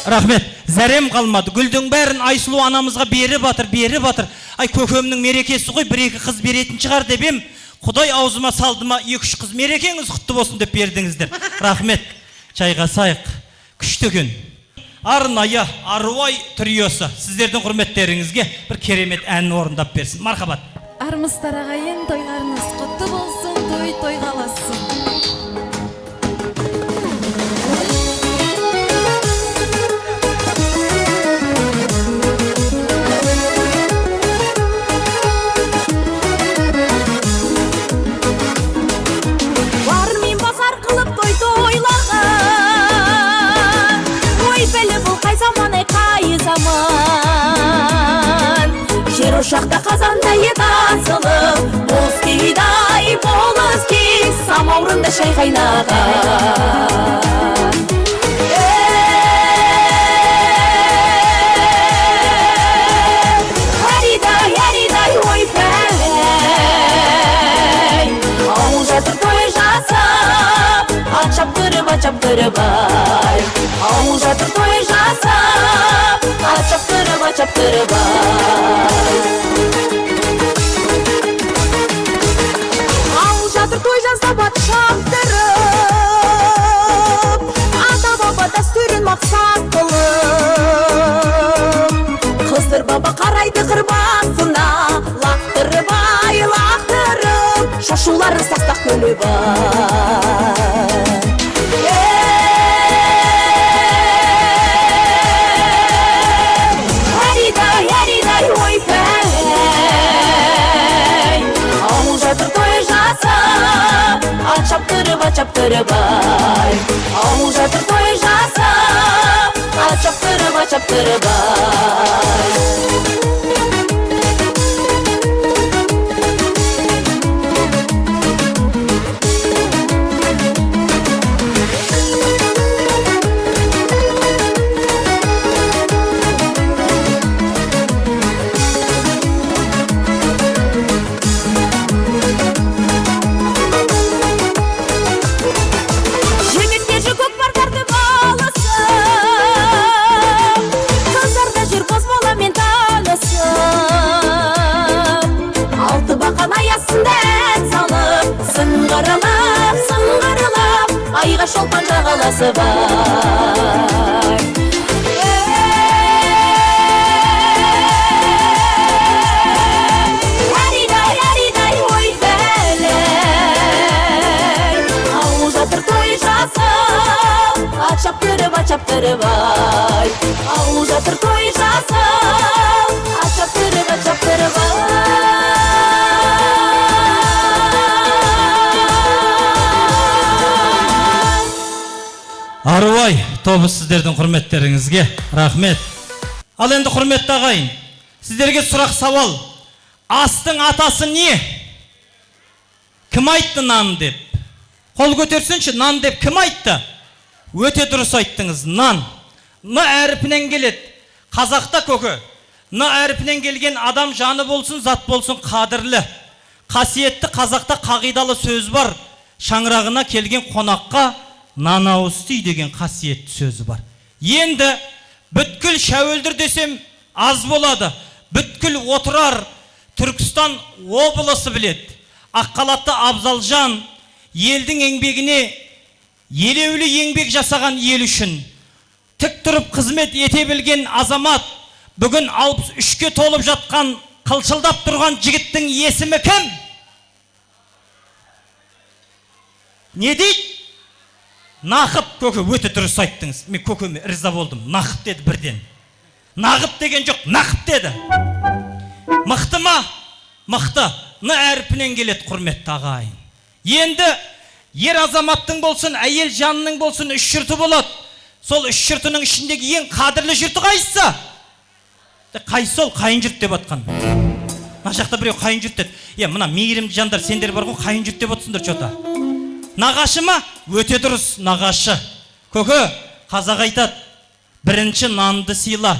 Рахмет, зәрем қалмады. Гүлдің бәрін Айсылу анамызға беріп батыр. Ай, көкемнің мерекесі ғой, 1-2 қыз беретін шығар деп ем. Құдай аузыма салды ма, 2-3 қыз мерекеңіз құтты болсын деп бердіңіздер. Рахмет. Чайға сайық. Күшті күн. Арнайы Аруай триосы сіздердің құрметтеріңізге бір керемет ән орындап берсін. Мархабат. Армысыздар ағайын, тойларыңыз құтты болсын, той қаласын. Бармен базар қылып той тойлаған, ошақта қазандай тасылып, боз кидай болыз ки, самаурында шай қайнаған. Яридай ой пәй, ауыл жатыр той жасап, ат шаптырып ай. Ауыл жатыр той жасап, ат шаптырып ай. Ауыл жатыр той жасап, ат шаптырып, ата баба дәстүрін мақсат қылып, қыздар баба қарайды қырбасына, лақтырып ай, лақтырып, шашулары сақтақ көліп ай. Яридай ой пәй, ауыл жатыр той жасап, ат шаптырып ай. Ауыл жатыр той жасап, ат шаптырып ай. Сыңғырылып, айға шолпан жағаласы бар. Яридай ой бәлей, ауыл жатыр той жасап, ат шаптырып ай. Ауыл жатыр той жасап, ат шаптырып ай. Арубай тобы сіздердің құрметтеріңізге рахмет. Ал енді құрметті ағайын, сіздерге сұрақ сауал. Астың атасы не? Кім айтты нан деп? Қол көтерсінші, нан деп кім айтты? Өте дұрыс айттыңыз, нан. Н әріпінен келеді. Қазақта көке. Н әріпінен келген адам жаны болсын, зат болсын қадірлі. Қасиетті қазақта қағидалы сөз бар. Шаңырағына келген қонаққа нан ауызды деген қасиетті сөзі бар. Енді бүткіл шәуілдір десем аз болады. Бүткіл отырар Түркістан облысы біледі. Аққалатты Абзалжан елдің еңбегіне елеулі еңбек жасаған ел үшін тік тұрып қызмет ете білген азамат, бүгін 63-ке толып жатқан қылшылдап тұрған жігіттің есімі кім? Не дейді? Нақып. Көке, өте дұрыс айттыңыз. Мен көкеме риза болдым. Нақып деді бірден. Нағып деген жоқ, нақып деді. Мықты ма? Мықты. Н әріпінен келеді құрметті ағайын. Енді ер азаматтың болсын, әйел жанының болсын, үш жұрты болады. Сол үш жұртының ішіндегі ең қадірлі жұрты қайсысы? Қайсы ол? Қайын жұрт деп атқан. Мына жақта біреу қайын жұрт деді. Мына мейірімді жандар сендер бар ғой, қайын жұрт деп отсыңдар жота. Нағашы ма? Өте дұрыс, нағашы. Көке, қазақ айтады, бірінші нанды сыйла,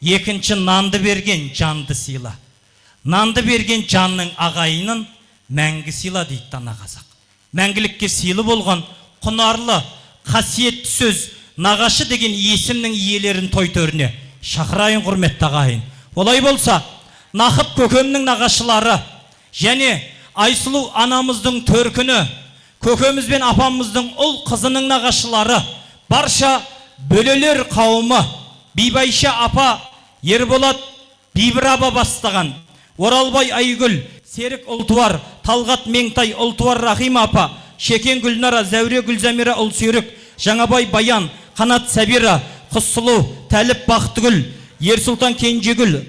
екінші нанды берген жанды сыйла. Нанды берген жанның ағайынын мәңгі сыйла дейді дана қазақ. Мәңгілікке сыйлы болған құнарлы, қасиетті сөз нағашы деген есімнің иелерін той төріне шақырайын құрметті ағайын. Олай болса, Нақып көкемнің нағашылары және Айсұлу анамыздың төркіні, көкеміз бен апамыздың ұл қызының нағашылары, барша бөлелер қауымы, Бибайша апа, Ерболат Бибіраба бастаған, Оралбай Айгүл, Серік Ұлтуар, Талғат Меңтай, Ұлтуар Рахим апа, Шекен Гүлнара, Зәуре Гүлзамира Ұлсүйрік, Жаңабай Баян, Қанат Сәбира, Құссұлу, Тәліп Бақтыгүл, Ерсұлтан Кенжегүл,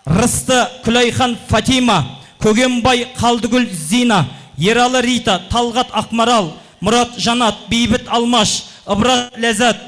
Рысты Күлайхан Фатима, Көгембай Қалдыгүл Зина, Ералы Рита, Талғат Ақмарал, Мұрат Жанат, Бейбіт Алмаш, Ыбрат Ләзат,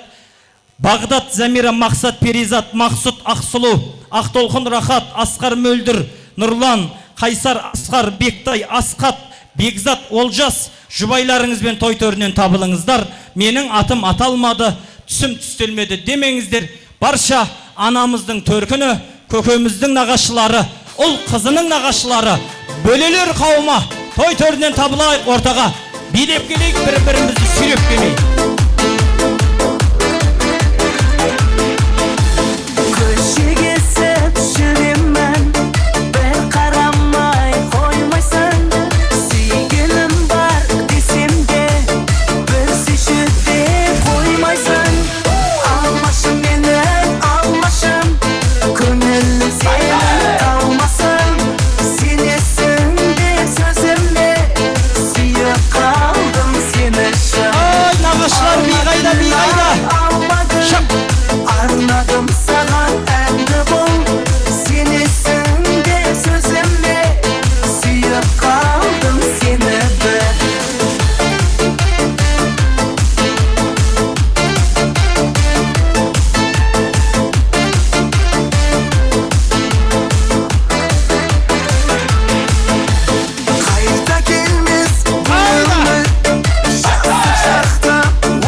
Бағдат, Замира, Мақсат, Перизат, Мақсұт, Ақсұлу, Ақтолқын, Рахат, Асқар, Мөлдір, Нұрлан, Қайсар, Асқар, Бектай, Асқат, Бекзат, Олжас, жұбайларыңызбен той төрінен табылыңыздар. Менің атым аталмады, түсім түстелмеді демеңіздер. Барша анамыздың төркіні, көкеміздің нағашылары, ұл қызының нағашылары, бөлелер қауымы той төрінен табылайық ортаға. Билеп келейік, бір-бірімізді сүйреп келмейік. Көшеге сәт жүремін, бір қарамай қоймайсың. Сүйгенім бар десем де, бір сүйші деп қоймайсың. Алмашы мені, алмашым, көңілім сенің қалмасын. Сенесің де сөзіме, сүйіп қалдым сені шын. Ой, нағашылар, биғайда, биғайда. Арнадым саған әнді бұл, сенесің де сөзіме, сүйіп қалдым сені бір. Қайта келмес өмір, жақсы шақта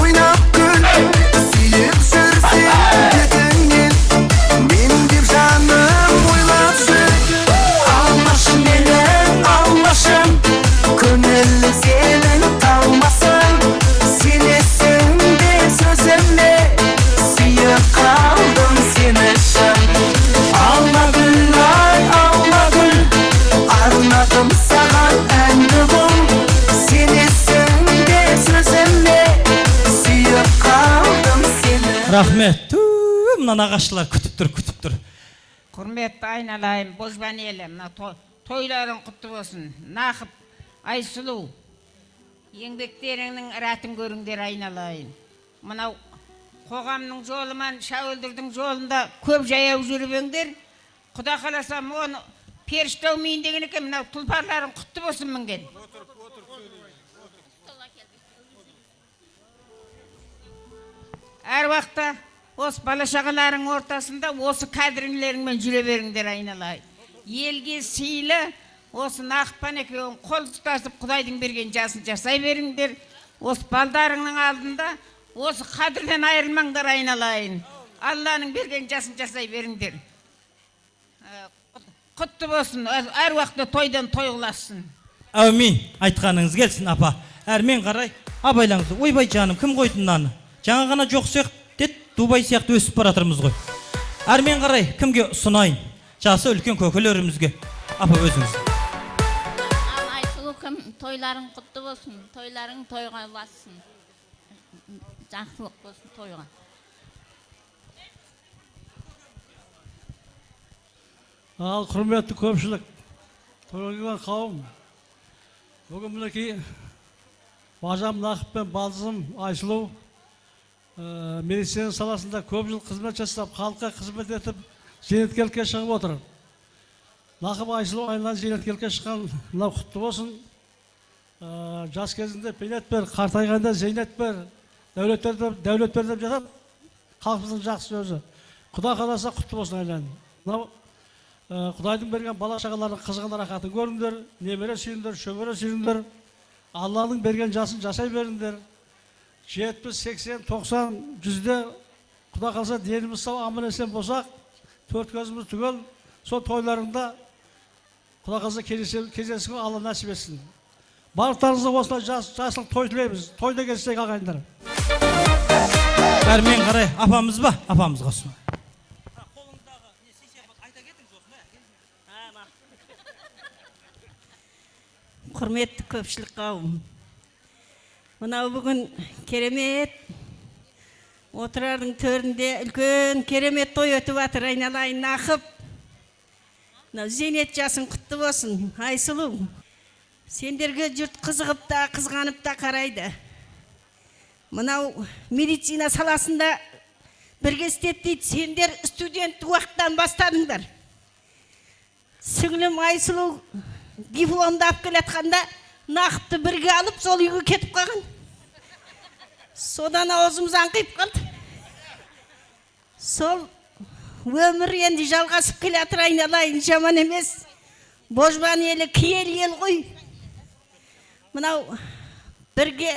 ойнап күл, сүйіп жүрсең кетіңнен, мен деп жаным ойлап жүр. Алмашы менің алмашым, көңілім сенің талмасын. Сенесің де сөзіме, сүйіп қалдым сені шын. Алма гүл, ай алма гүл, арнадым саған әнді бұл. Сенесің де сөзіме, сүйіп қалдым сені. Рахмет. Мына нағашылар күтіп тұр. Құрметті айналайын, бозбан елі, мына тойларың құтты болсын. Нақып, Айсұлу, еңбектеріңнің ратын көріңдер айналайын. Мынау қоғамның жолымен, шәуілдірдің жолында көп жаяу жүрбеңдер. Құда қаласа, оны періштау мейін деген екен, мынау тұлпарларың құтты болсын мінген. Әр уақытта осы бала-шағаларың ортасында осы кәдіріңлеріңмен жүре беріңдер айналайын. Елге сыйлы, осы Нақыппан екеуің қол тұтасып Құдайдың берген жасын жасай беріңдер. Осы балдарыңның алдында осы қадірден айырылмаңдар айналайын. Алланың берген жасын жасай беріңдер. Құтты болсын, әр уақытта тойдан той қыласын. Әумин, айтқаныңыз келсін, апа. Әрмен қарай, абайлаңызды. Ойбай жаным, кім қойды мынаны? Жаңа ғана жоқ сияқты, дед, Дубай сияқты өсіп баратырмыз ғой. Әрмен қарай, кімге ұсынайын? Жасы үлкен көкелерімізге. Апа, өзіңіз. Айсұлу, кім тойларың құтты болсын, тойларың тойға бассын. Жақсылық болсын тойға. Ал құрметті көпшілік, тойға келген қауым, бүгін мінекей бажам Нақып пен балдызым Айсұлу медицина саласында көп жыл қызмет жасап, халыққа қызмет етіп, зейнеткерлікке шығып отыр. Нақып Айсұлу айынан зейнеткерлікке шыққан мынау құтты болсын. Жас кезінде бейнет бер, қартайғанда зейнет бер, дәулет бер деп жатады. Халқымыздың жақсы сөзі. Құда қаласа құтты болсын айынан. Мынау Құдайдың берген бала-шағалардың қызығын рахатын көріңдер, немере сүйіңдер, шөбере сүйіңдер. Алланың берген жасын жасай беріңдер. 70, 80, 90, 100-де Құда қалса деніміз сау, аман есен болсақ, төрт көзіміз түгел, сол тойларында Құда қалса кездесуге Алла нәсіп етсін. Барлықтарыңызға осылай жасылық той тілейміз. Тойда келсек ағайындар. Әрмен қарай, апамыз ба? Апамызға ұсына. Құрметті көпшілік қауым, мынау бүгін керемет отырардың төрінде үлкен керемет той өтіп жатыр. Айналайын Нақып, мынау зейнет жасың құтты болсын. Айсұлу, сендерге жұрт қызығып та қызғанып та қарайды. Мынау медицина саласында бірге істет дейді. Сендер студент уақыттан бастадыңдар. Сіңлім Айсұлу дипломды алып келатқанда Нақыпты бірге алып сол үйге кетіп қалған. Содан аузымыз аңқиып қалды. сол өмір енді жалғасып келе жатыр, айналайын, жаман емес. Божбан елі киелі ел ғой. Мынау бірге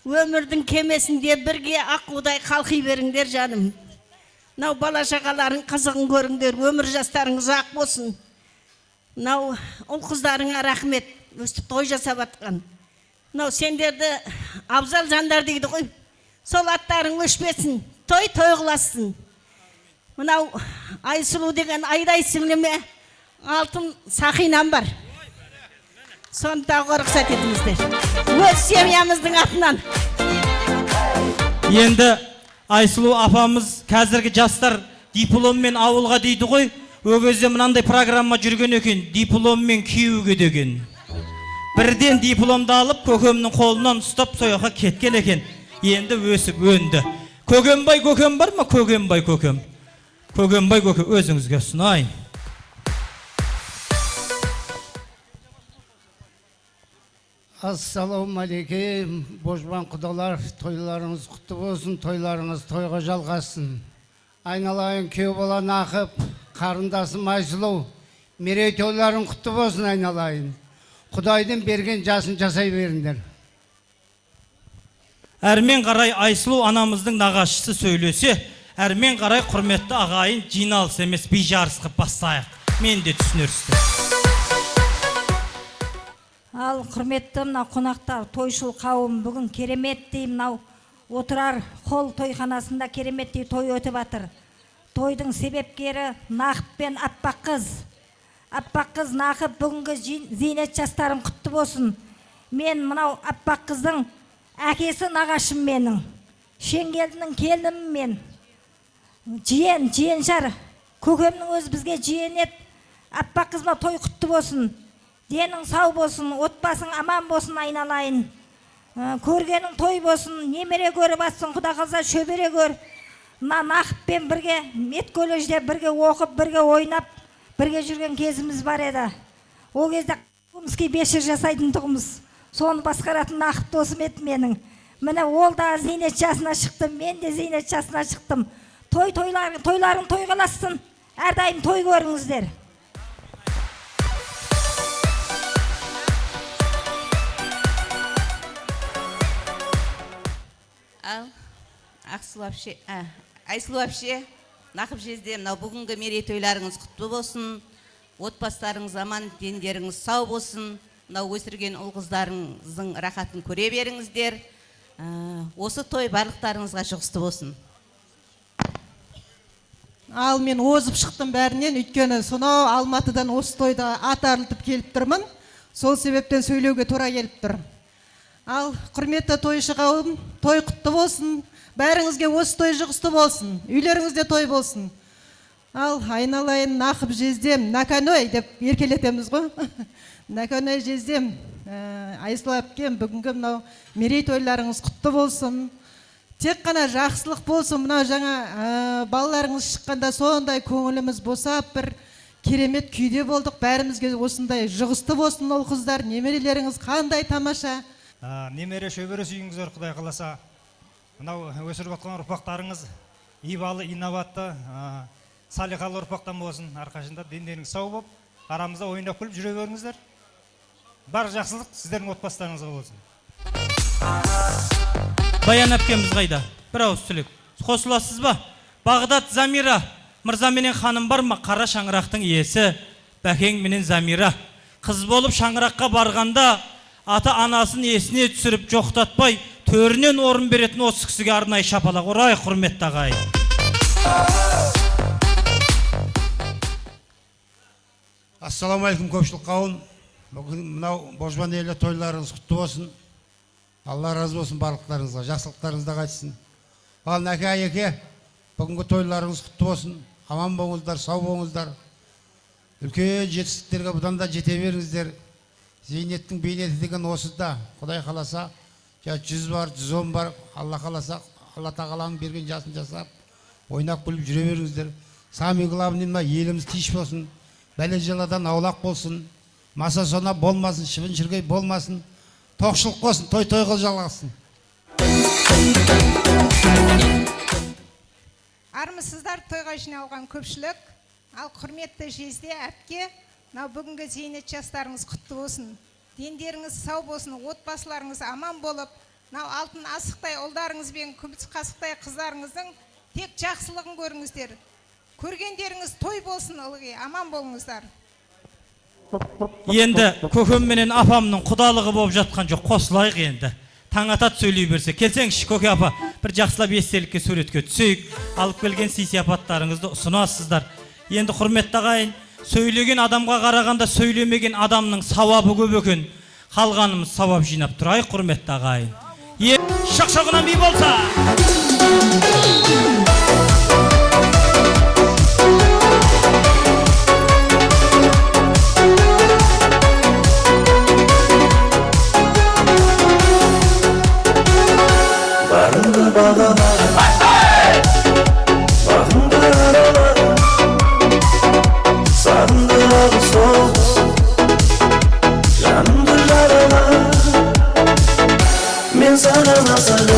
өмірдің кемесінде бірге аққудай қалқи беріңдер жаным. Мынау бала шағаларың қызығын көріңдер, өмір жастарыңыз ақ болсын. Мынау ұл қыздарыңа рахмет, өстіп той жасап атқан. Мынау сендерді абзал жандар дейді ғой. Сол аттарың өшпесін, той қыласын. Мынау Айсұлу деген айдай сіңліме алтын сақинам бар. Соны тағы рұқсат етіңіздер. Өз семьямыздың атынан. Енді Айсұлу апамыз қазіргі жастар дипломмен ауылға дейді ғой. Ол кезде мынандай программа жүрген екен, дипломмен күйеуге деген. Бірден дипломды алып, көкемнің қолынан ұстап сояққа кеткен екен. Енді өсіп өнді. Көкембай көкем бар ма? Көкембай көкем. Көкембай көкем, өзіңізге ұсынайын. Ассалаумағалейкум, Божбан құдалар, тойларыңыз құтты болсын, тойларыңыз тойға жалғасын. Айналайын күйеу бала Нақып, қарындасым Айсұлу, мерей тойларың құтты болсын айналайын. Құдайдың берген жасын жасай беріңдер. Әрмен қарай Айсұлу анамыздың нағашысы сөйлесе, әрмен қарай құрметті ағайын жиналыс емес би жарыс қып бастайық. Мен де түсінерсіздер. Ал құрметті мына қонақтар, тойшыл қауым бүгін кереметтей мынау отырар қол тойханасында кереметтей той өтіп жатыр. Тойдың себепкері Нақып пен аппақ қыз. Аппақ қыз Нақып бүгінгі зейнет жастарың құтты болсын. Мен мынау аппақ қыздың әкесі нағашым менің. Шеңгелдінің келінім мен. Жиеншар. Көкемнің өзі бізге жиен ет. Аппақ қызыма той құтты болсын. Денің сау болсын, отбасың аман болсын айналайын. Көргенің той болсын, немере көріп атсын, құда қалса шөбере көр. Нақыппен бірге Меткөлежде бірге оқып, бірге ойнап, бірге жүрген кезіміз бар еді. Ол кезде Қомский 5 жыл жасайтын тұғымыз. Соны басқаратын Нақып досым еді менің. Міне ол да зейнет жасына шықты, мен де зейнет жасына шықтым. Тойларың той қаласын, әрдайым той көріңіздер. Айсұлу әпше, Нақып жезде, мынау бүгінгі мерейтойларыңыз құтты болсын, отбасыларыңыз аман, дендеріңіз сау болсын, мынау өсірген ұл қыздарыңыздың рахатын көре беріңіздер. Осы той барлықтарыңызға жұғысты болсын. Ал мен озып шықтым бәрінен, өйткені сонау Алматыдан осы тойда ат арылтып келіп тұрмын. Сол себептен сөйлеуге тура келіп тұр. Ал құрметті тойшы қауым, той құтты болсын. Бәріңізге осы той жұғысты болсын. Үйлеріңізде той болсын. Ал айналайын Нақып жездем, Наканой деп еркелетеміз ғой. Наканой жездем, Айсұлу әпкем, бүгінгі мынау мерейтойларыңыз құтты болсын. Тек қана жақсылық болсын. Мынау жаңа балаларыңыз шыққанда сондай көңіліміз босап, бір керемет күйде болдық. Бәрімізге осындай жұғысты болсын ол қыздар. Немерелеріңіз қандай тамаша. Немере шөбере сүйіңіздер, Құдай қаласа. Мынау өсіріп отқан ұрпақтарыңыз ибалы, инабатты, салиқалы ұрпақтан болсын. Арқашында дендеріңіз сау болып, арамызда ойнап күліп жүре беріңіздер. Бар жақсылық сіздердің отбасыларыңызға болсын. Баян әпкеміз қайда? Бір ауыз сөйлеп. Қосыласыз ба? Бағдат Замира мырза менен ханым бар ма? Қара шаңырақтың иесі Бәкең менен Замира. Қыз болып шаңыраққа барғанда ата анасын есіне түсіріп жоқтатпай, төрінен орын беретін осы кісіге арнайы шапалақ ұрайық, құрметті ағайын. Ассаламалейкум көпшілік қауым. Бүгін мынау Божбан елі тойларыңыз құтты болсын. Алла разы болсын барлықтарыңызға, жақсылықтарыңызда қайтсын. Ал Нәке әке, бүгінгі тойларыңыз құтты болсын. Аман болыңыздар, сау болыңыздар. Үлкен жетістіктерге бұдан да жете беріңіздер. Зейнеттің бейнеті деген осы да, Құдай қаласа, 100 бар, 110 бар, Алла қаласа, Алла тағаланың берген жасын жасап, ойнап күліп жүре беріңіздер. Самый главный еліміз тиіш болсын, бәле жаладан аулақ болсын, маса сона болмасын, шыбын шіркей болмасын, тоқшылық болсын, той қыл жалғасын. армысыздар тойға жиналған көпшілік. Ал құрметті жезде әпке, мынау бүгінгі зейнет жастарыңыз құтты болсын. Дендеріңіз сау болсын, отбасыларыңыз аман болып, мынау алтын асықтай ұлдарыңыз бен күміс қасықтай қыздарыңыздың тек жақсылығын көріңіздер. Көргендеріңіз той болсын ылғи, аман болыңыздар. Енді көкем менен апамның құдалығы болып жатқан жоқ, қосылайық енді. Таң атат сөйлей берсе. Келсеңші көке апа, бір жақсылап естелікке суретке түсейік. Алып келген сый-сияпаттарыңызды ұсынасыздар. Енді құрметті ағайын, сөйлеген адамға қарағанда сөйлемеген адамның сауабы көп екен. Қалғанымыз сауап жинап тұрайық, құрметті ағайын. Шақ-шағынан би болса! Barındır bağlar, bağındır aralar, sağındır ağustos, yanımdır yaralar. Men sana nasıl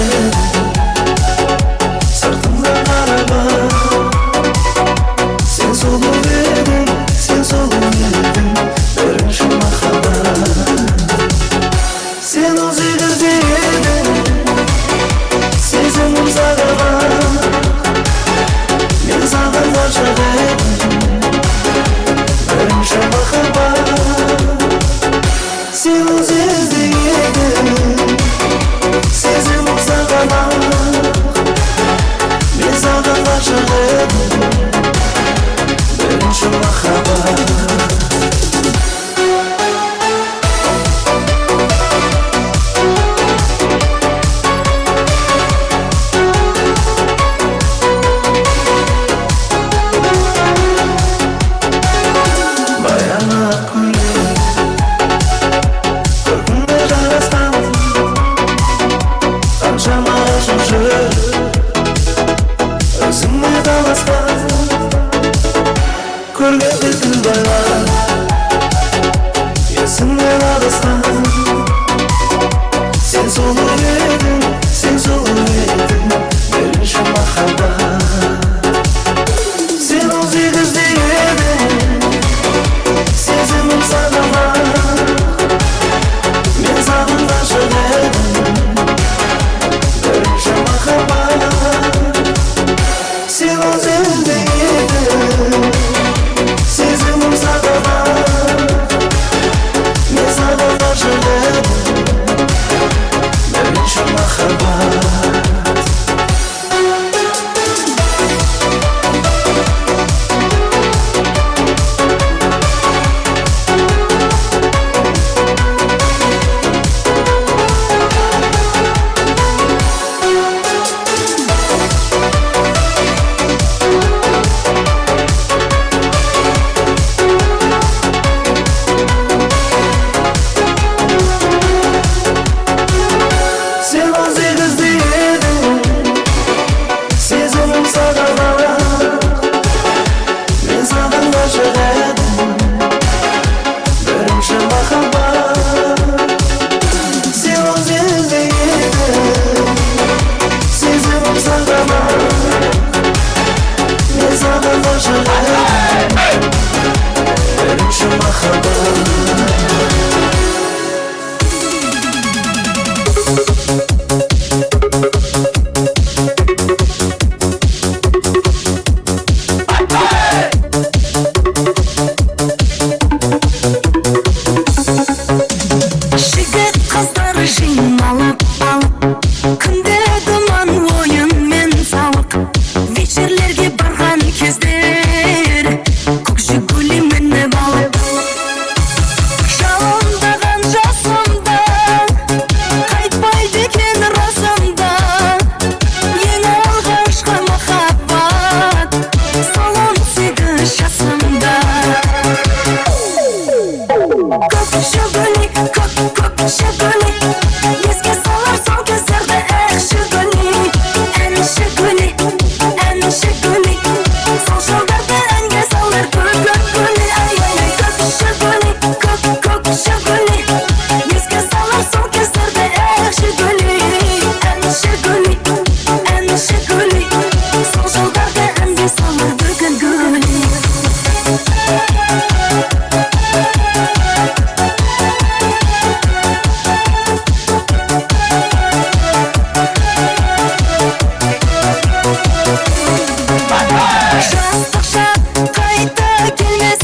Жастық шақ қайта келмес,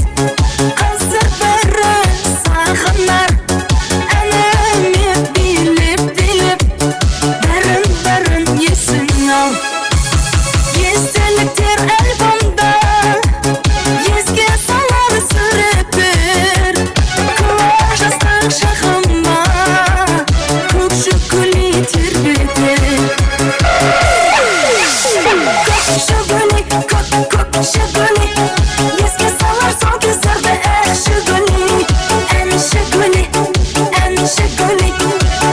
қазір бәрін сағынар. Әніме билеп бәрін есің ал. Естеліктер альбомда еске салар суреттер. Күліп жастық шағыма көкші гүлі тербетер. Көкші гүлі, көкші гүлі, еске салар сол кездерді әнші гүлі. Әнші гүлі,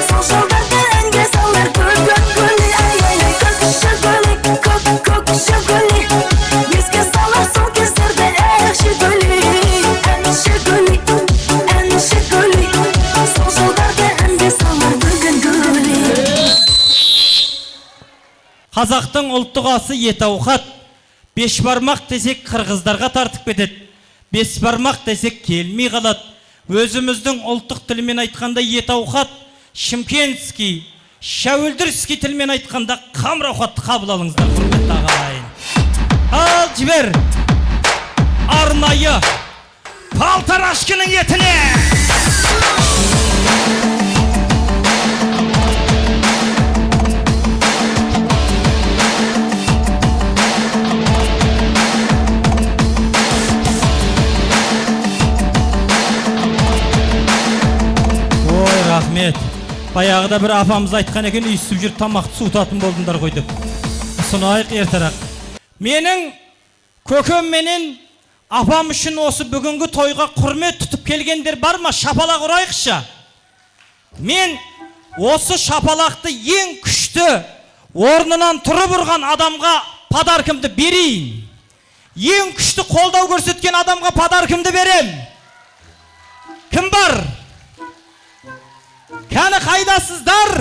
сол жылдарды әнге салар көгін гүлі. Ай-ай-ай, көкші гүлі, көкші гүлі, еске салар сол кездерді әнші гүлі. Әнші гүлі, сол жылдарды әнге салар көгін гүлі. Қазақтың ұлттық асы ет ауқат. Беш бармақ десек қырғыздарға тартып кетеді. Бес бармақ десек келмей қалады. Өзіміздің ұлттық тілмен айтқанда ет ауқат, шымкентский, шәуілдірский тілмен айтқанда қамыр ауқатты қабыл алыңыздар, құрметті ағайын. Ал жібер арнайы Палтарашкінің етіне. Рахмет. Баяғыда бір апамыз айтқан екен, үйсіп жүр тамақты суытатын болдыңдар ғой деп. Сұнайық ертерек. Менің көкем менен апам үшін осы бүгінгі тойға құрмет тұтып келгендер бар ма? Шапалақ ұрайықшы. Мен осы шапалақты ең күшті орнынан тұрып ұрған адамға подаркымды берейін. Ең күшті қолдау көрсеткен адамға подаркымды берем. Кім бар? Кәні қайдасыздар?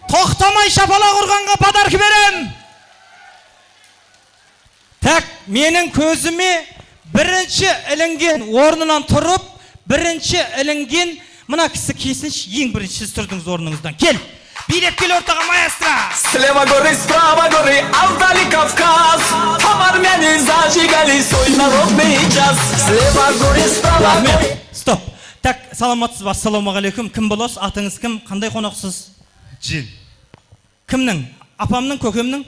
Тоқтамай шапалақ ұрғанға подаркы берем. Тәк менің көзіме бірінші ілінген орнынан тұрып, бірінші ілінген мына кісі кесінші, ең бірінші сіз тұрдыңыз орныңыздан. Кел, билеп кел ортаға, маэстро. Слева горы, справа горы, Алтай, Кавказ. Томар мені зажигали свой народный час. Слева горы, справа горы. Стоп. Так, саламатсыз ба, ассалаумағалейкум. Кім боласыз? Атыңыз кім? Қандай қонақсыз? Жен. Кімнің? Апамның, көкемнің?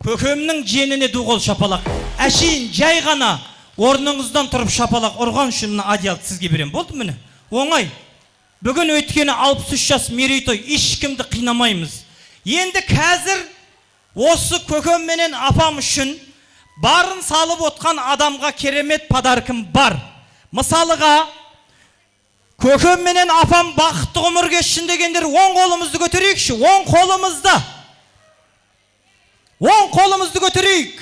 Көкемнің женіне дуғол шапалақ. Әшейін жай ғана орныңыздан тұрып шапалақ ұрған үшін адиялды сізге берем. Болды мені? Оңай. Бүгін өткені 63 жас мерейтой, ешкімді қинамаймыз. Енді қазір осы көкем менен апам үшін барын салып отқан адамға керемет подаркым бар. Мысалыға, көкем менен апам бақытты ғұмыр кешсін дегендер оң қолымызды көтерейікші, оң қолымызды. Оң қолымызды көтерейік.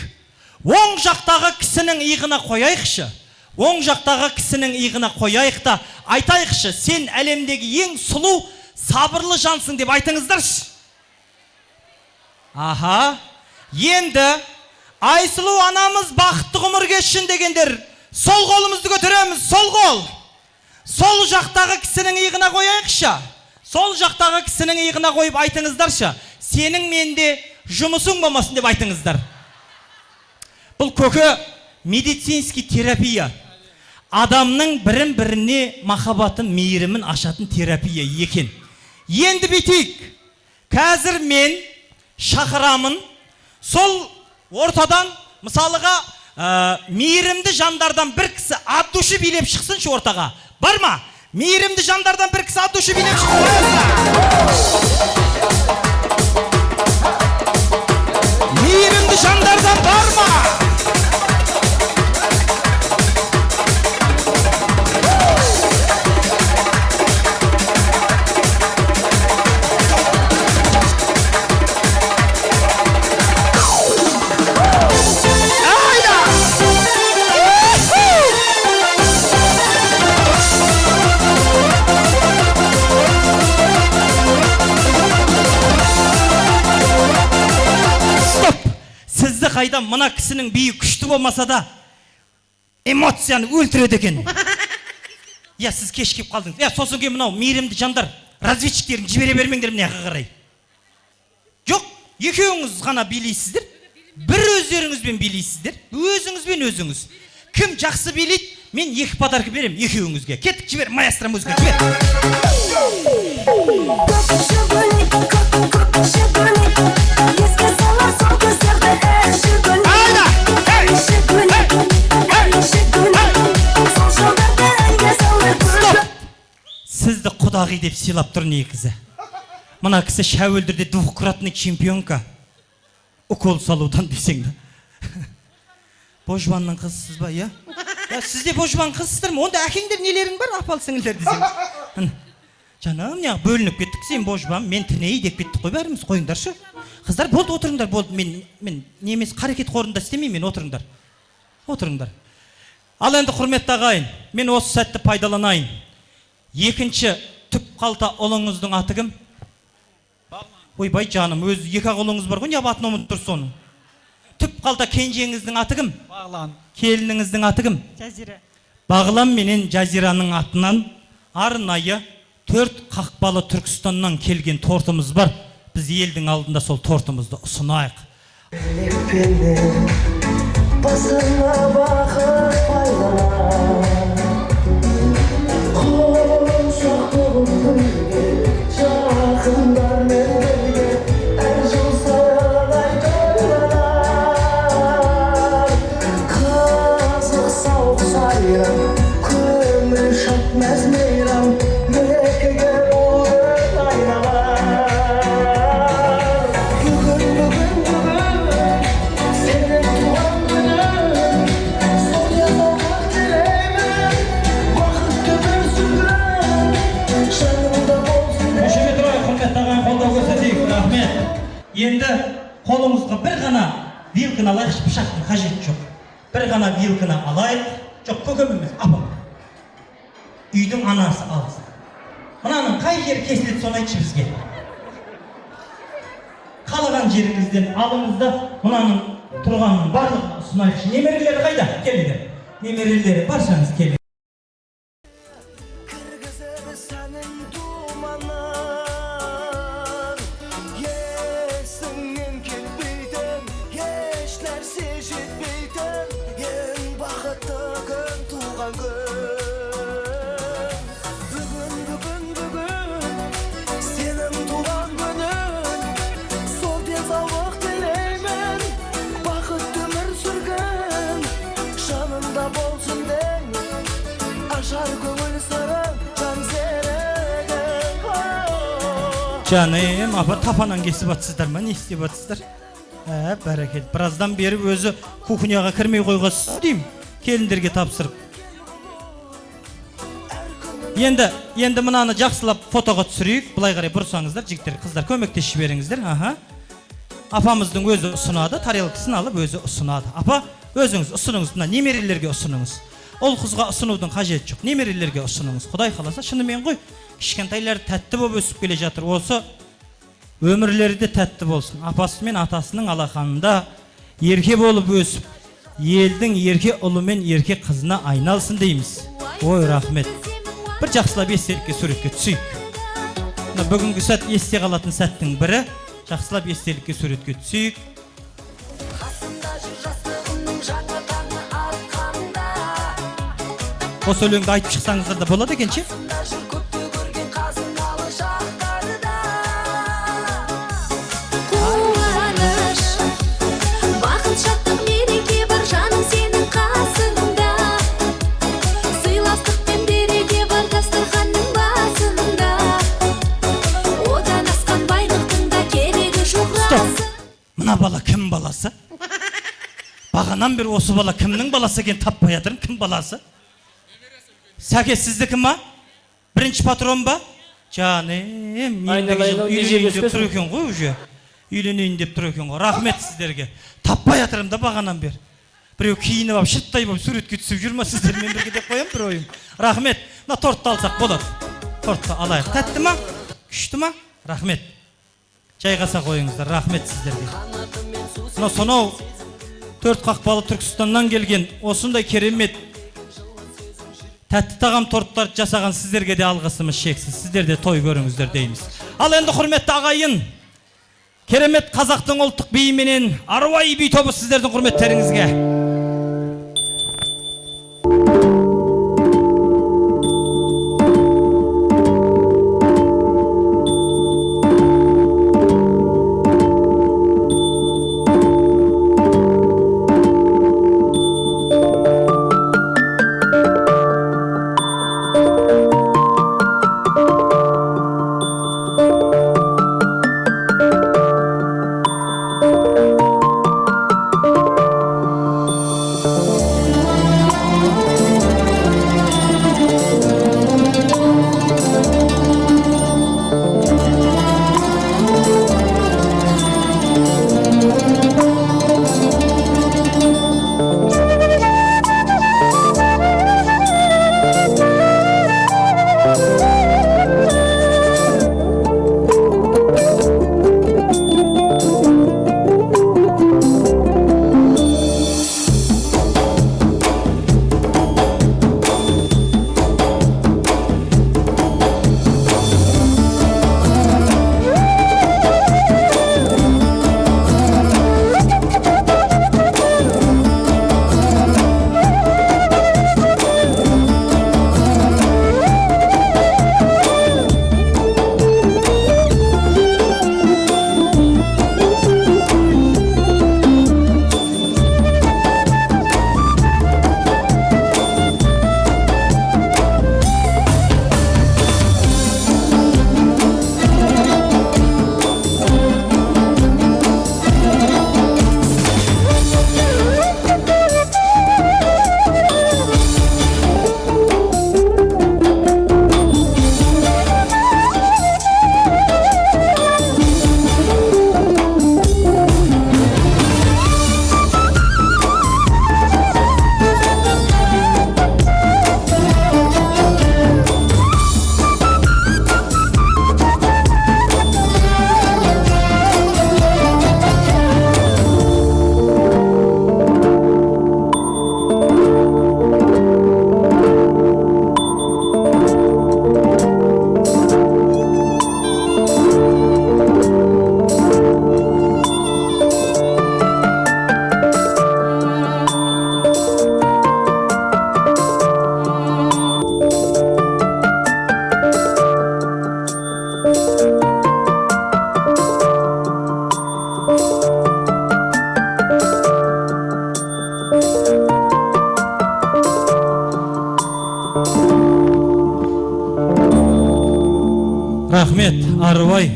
Оң жақтағы кісінің иығына қойайықшы. Оң жақтағы кісінің иығына қойайық та айтайықшы, сен әлемдегі ең сұлу, сабырлы жансың деп айтыңыздаршы. Аха, енді Айсұлу анамыз бақытты ғұмыр кешсін дегендер сол қолымызды көтереміз, сол қол. Сол жақтағы кісінің иығына қойайықшы. Сол жақтағы кісінің иығына қойып айтыңыздаршы, сенің менде жұмысың болмасын деп айтыңыздар. Бұл көке медицинский терапия. Адамның бірін-біріне махаббатын, мейірімін ашатын терапия екен. Енді бетейік. Қазір мен шақырамын. Сол ортадан, мысалыға, мейірімді жандардан бір кісі ат душы билеп шықсыншы ортаға. Бар ма? Мейірімді жандардан бір кісі ат душы билеп шықсыншы. Мейірімді жандардан бар ма? Қайда мына кісінің биі күшті болмаса да эмоцияны өлтіреді екен. Я, сіз кеш кеп қалдыңыз. Я, сосын кейін мынау мейірімді жандар, разведчиктерін жібере бермеңдер міне қарай. Жоқ, екеуіңіз ғана билейсіздер. бір өздеріңізбен билейсіздер, өзіңізбен өзіңіз. Кім жақсы билейді, мен 2 подарка берем екеуіңізге. Кеттік, жібер, маэстро музыка, жібер. Сізді құдағи деп сыйлап тұр негізі. Мына кісі шәуілдірде двухкратный чемпионка. Укол салудан десең да. Божбанның қызсыз ба, я? Сізде божбан қызсыздар ма? Онда әкеңдер нелерің бар, апал сіңілдер десең. Жаным, не бөлініп кеттік, сен божбан, мен тіней деп кеттік қой бәріміз, қойыңдаршы. Қыздар, болды, отырыңдар, болды, мен немес қарекет қорында істемеймін, мен отырыңдар. Отырыңдар. Ал енді құрметті ағайын, мен осы сәтті пайдаланайын. Екінші түп қалта ұлыңыздың аты кім? Ойбай жаным, өз 2 ұлыңыз бар ғой, не атын ұмытып тұрсыз оның? Түп қалта кенжеңіздің аты кім? Бағлан. Келініңіздің аты кім? Жазира. Бағлан менен Жазираның атынан арнайы 4 қақпалы Түркістаннан келген тортымыз бар. Біз елдің алдында сол тортымызды ұсынайық. Басына бақыт байланар, қошақтығым бірге, жақындармен бірге, әр жыл сайрай тойланар. Қызық сауық сайран, көңіл шат мәз мейрам, мерекеге орын айналар. Бүгін сенің туған күнің, сол язылық тілеймін, бақытты бір сүргін, жаныңда болсын. Көшеме тұрайық, құрметті ағайын, қолдау көрсетейік, рахмет. Енді қолыңызға бір ғана вилканы алайықшы, пышақтың қажеті жоқ. Бір ғана вилканы алайық. Жоқ, көкем емес, апам. Үйдің анасы алсын. Мынаның қай жері кесіледі, соны айтшы бізге. Қалаған жеріңізден алыңызда, мынаның тұрғанның барлығын ұсынайықшы. Немерелері қайда? Келіңдер. Немерелері баршаңыз келіңдер. Кіргізіп сәнің думанын, есіңнен кетпейтін, еш нәрсе жетпейтін, ең бақытты күн туған күн. Бүгін, сенің туған күнің, сол денсаулық тілеймін, бақытты өмір сүргін, жанында болсын деймін, ашар көңіл сырың, жан серігің. Жаным, апа тапанан кесіп атсыздар ма, не істеп атсыздар? Бәрекелді. Біраздан бері өзі кухняға кірмей қойғансыз деймін, келіндерге тапсырып. Енді мынаны жақсылап фотоға түсірейік. Бұлай қарай бұрсаңыздар, жігіттер, қыздар, көмектесіп жіберіңіздер. Апамыздың өзі ұсынады, тарелкасын алып өзі ұсынады. Апа, өзіңіз ұсыныңыз, мына немерелерге ұсыныңыз. Ол қызға ұсынудың қажеті жоқ, немерелерге ұсыныңыз. Құдай қаласа, шынымен ғой, кішкентайлар тәтті болып өсіп келе жатыр. Осы өмірлері де тәтті болсын. Апасы мен атасының алақанында ерке болып өсіп, елдің ерке ұлы мен ерке қызына айналсын дейміз. Ой, рахмет. Бір жақсылап естелікке суретке түсейік. Бүгінгі сәт есте қалатын сәттің бірі. Жақсылап естелікке суретке түсейік. Осы өлеңді айтып шықсаңыздар да болады екен ше? Қуаныш, бақыт шаттық мереке бар, жаным сенің қасыңда. Сыйластық пен береке бар, дастарханның басында. Одан асқан байлықтың да керегі жоқ расы. Мына бала кім баласы? Бағанан бері осы бала кімнің баласы екен таппай жатырмын, кім баласы? Сәке, сіздікі ма? Бірінші патрон ба? Жаным, үйленейін деп тұр екен ғой уже. Үйленейін деп тұр екен ғой. Рахмет сіздерге. Таппай жатырмын да бағанан бері. Біреу киініп алып, шырттай болып суретке түсіп жүр ма, сіздермен бірге деп қоям бір ойым. Рахмет. Мына тортты алсақ болады. Тортты алайық. Тәтті ма? Күшті ма? Рахмет. Жайғаса қойыңыздар. Рахмет сіздерге. Мына сонау 4 қақпалы Түркістаннан келген осындай керемет тәтті тағам торттарды жасаған сіздерге де алғысымыз шексіз. Сіздер де той көріңіздер дейміз. Ал енді құрметті ағайын, Керемет қазақтың ұлттық биі менен Арвай би тобы сіздердің құрметтеріңізге. Рахмет, Арвай.